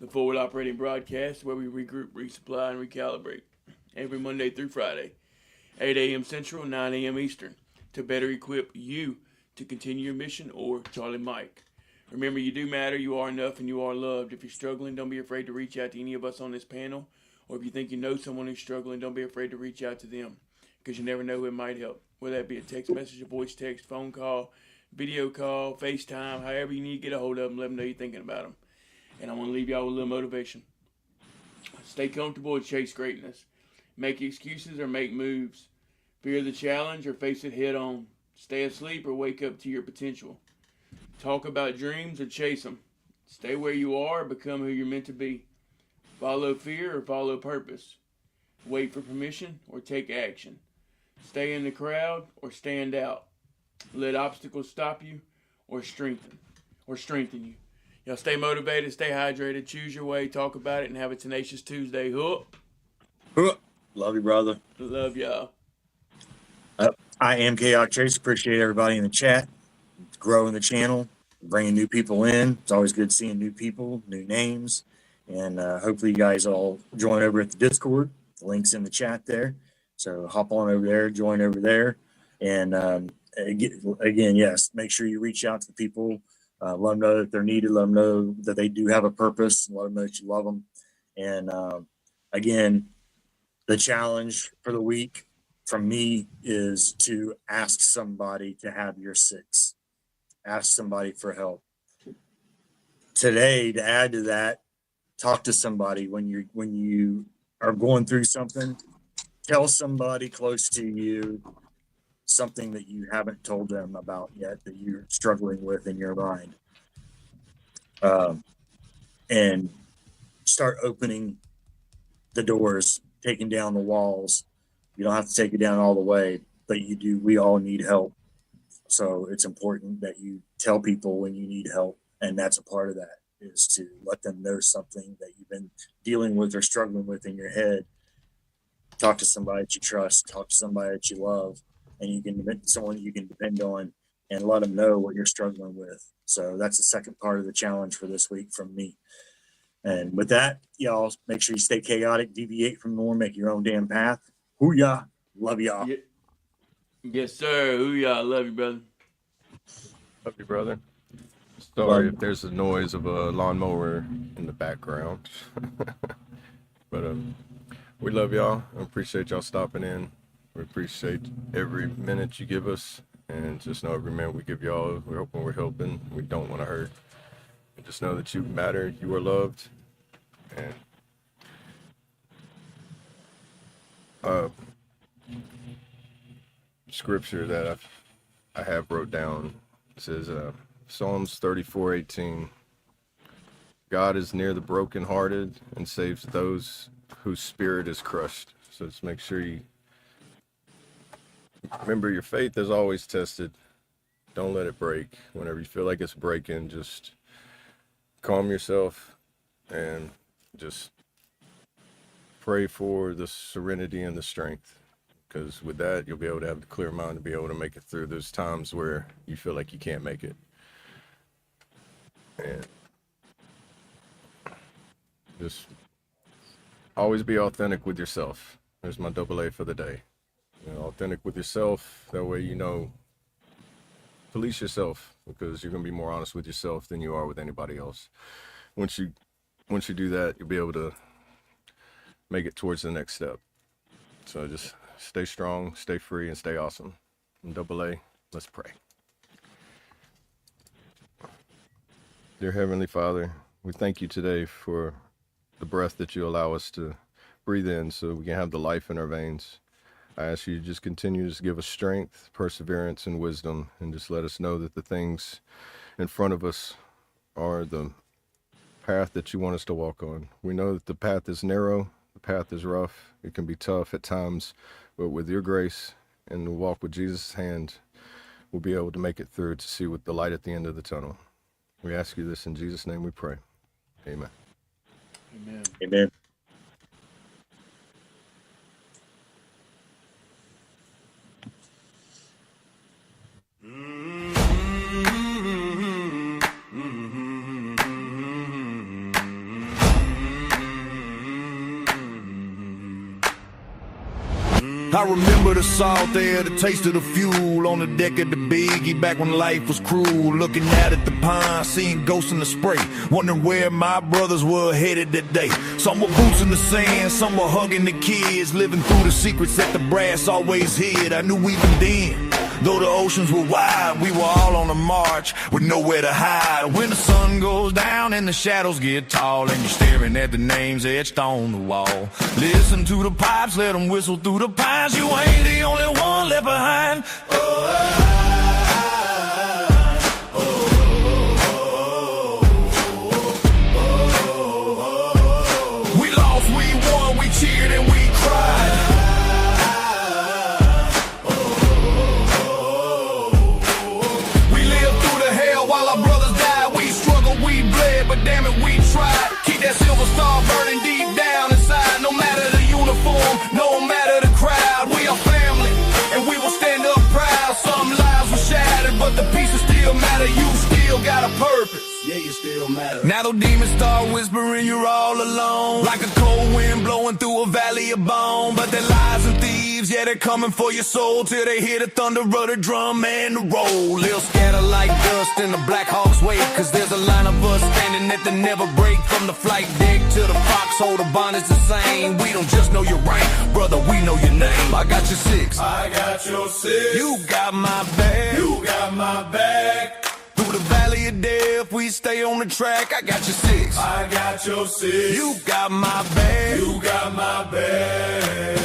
the Forward Operating Broadcast, where we regroup, resupply, and recalibrate every Monday through Friday, 8 a.m. Central, 9 a.m. Eastern, to better equip you to continue your mission, or Charlie Mike. Remember, you do matter, you are enough, and you are loved. If you're struggling, don't be afraid to reach out to any of us on this panel, or if you think you know someone who's struggling, don't be afraid to reach out to them, because you never know who it might help. Whether that be a text message, a voice text, phone call, video call, FaceTime, however you need to get a hold of them, let them know you're thinking about them. And I want to leave y'all with a little motivation. Stay comfortable and chase greatness. Make excuses or make moves. Fear the challenge or face it head on. Stay asleep or wake up to your potential. Talk about dreams or chase them. Stay where you are or become who you're meant to be. Follow fear or follow purpose. Wait for permission or take action. Stay in the crowd or stand out. Let obstacles stop you or strengthen you. Y'all stay motivated, stay hydrated, choose your way, talk about it, and have a tenacious Tuesday. Hook. Love you, brother. Love y'all. I am Chaotic Chase. Appreciate everybody in the chat. Growing the channel, bringing new people in. It's always good seeing new people, new names. And hopefully you guys all join over at the Discord. The link's in the chat there. So hop on over there, join over there. And again, yes, make sure you reach out to the people. Let them know that they're needed. Let them know that they do have a purpose. Let them know that you love them. And again, the challenge for the week from me is to ask somebody to have your six. Ask somebody for help. Today, to add to that, talk to somebody when you are going through something. Tell somebody close to you something that you haven't told them about yet that you're struggling with in your mind. And start opening the doors, taking down the walls. You don't have to take it down all the way, but you do. We all need help. So it's important that you tell people when you need help. And that's a part of that, is to let them know something that you've been dealing with or struggling with in your head. Talk to somebody that you trust, talk to somebody that you love, and someone you can depend on, and let them know what you're struggling with. So that's the second part of the challenge for this week from me. And with that, y'all make sure you stay chaotic, deviate from the norm, make your own damn path. Hoo-yah. Love y'all. Yes, sir. Ooh, y'all. Love you, brother. Love you, brother. Sorry if there's a noise of a lawnmower in the background. But we love y'all. I appreciate y'all stopping in. We appreciate every minute you give us. And just know every minute we give y'all, we're hoping we're helping. We don't want to hurt. And just know that you matter. You are loved. And scripture that I have wrote down says Psalms 34:18. God is near the brokenhearted and saves those whose spirit is crushed. So just make sure you remember your faith is always tested. Don't let it break. Whenever you feel like it's breaking, just calm yourself and just pray for the serenity and the strength. Because with that, you'll be able to have the clear mind to be able to make it through those times where you feel like you can't make it. And just always be authentic with yourself. There's my AA for the day. Authentic with yourself. That way, police yourself, because you're going to be more honest with yourself than you are with anybody else. Once you do that, you'll be able to make it towards the next step. So just stay strong, stay free, and stay awesome. And AA, let's pray. Dear Heavenly Father, we thank you today for the breath that you allow us to breathe in so we can have the life in our veins. I ask you to just continue to give us strength, perseverance, and wisdom, and just let us know that the things in front of us are the path that you want us to walk on. We know that the path is narrow, the path is rough, it can be tough at times, but with your grace and the walk with Jesus' hand, we'll be able to make it through to see with the light at the end of the tunnel. We ask you this in Jesus' name we pray. Amen. Amen. Amen. I remember the salt there, the taste of the fuel on the deck of the Biggie back when life was cruel. Looking out at the pond, seeing ghosts in the spray, wondering where my brothers were headed that day. Some were boots in the sand, some were hugging the kids, living through the secrets that the brass always hid. I knew even then, though the oceans were wide, we were all on a march with nowhere to hide. When the sun goes down and the shadows get tall, and you're staring at the names etched on the wall, listen to the pipes, let them whistle through the pines. You ain't the only one left behind. We lost, we won, we cheered and we cried. We lived through the hell while our brothers died. We struggled, we bled, but damn it, we tried. Keep that silver star burning deep down inside. No matter the uniform, no matter the crowd, we are family, and we will stand up proud. Some lives were shattered, but the pieces still matter. You still got a purpose. Yeah, you still matter. Now the demons start whispering you're all alone, like a cold wind blowing through a valley of bone. But they're lies and thieves, yeah, they're coming for your soul till they hear the thunder of the drum and the roll. They'll scatter like dust in the Black Hawk's wake, cause there's a line of us standing at the never break. From the flight deck to the foxhole, the bond is the same. We don't just know your rank, brother, we know your name. I got your six, I got your six, you got my back, you got my back. Through the valley of death, we stay on the track. I got your six, I got your six, you got my back, you got my back.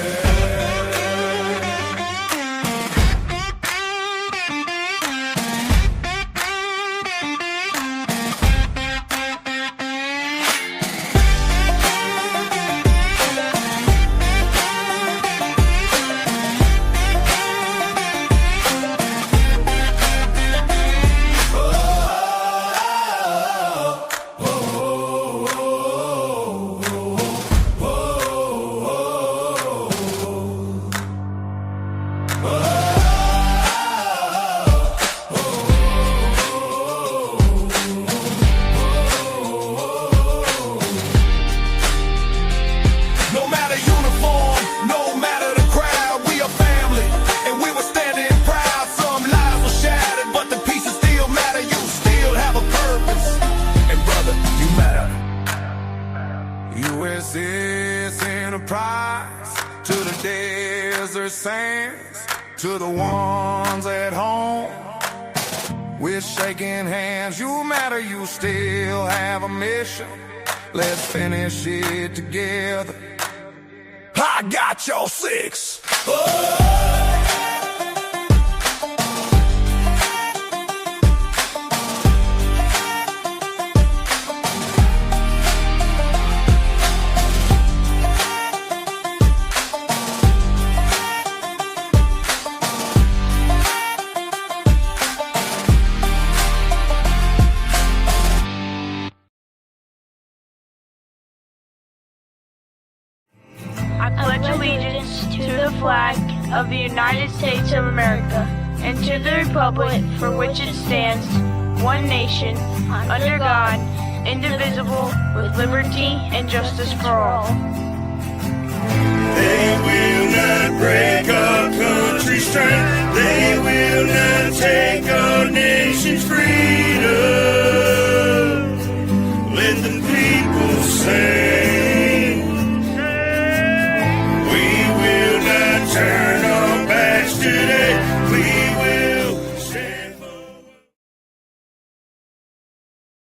To the ones at home, we're shaking hands. You matter, you still have a mission. Let's finish it together. I got your six. I pledge allegiance to the flag of the United States of America and to the republic for which it stands, one nation, under God, indivisible, with liberty and justice for all. They will not break our country's strength. They will not take our nation's freedom. Let the people say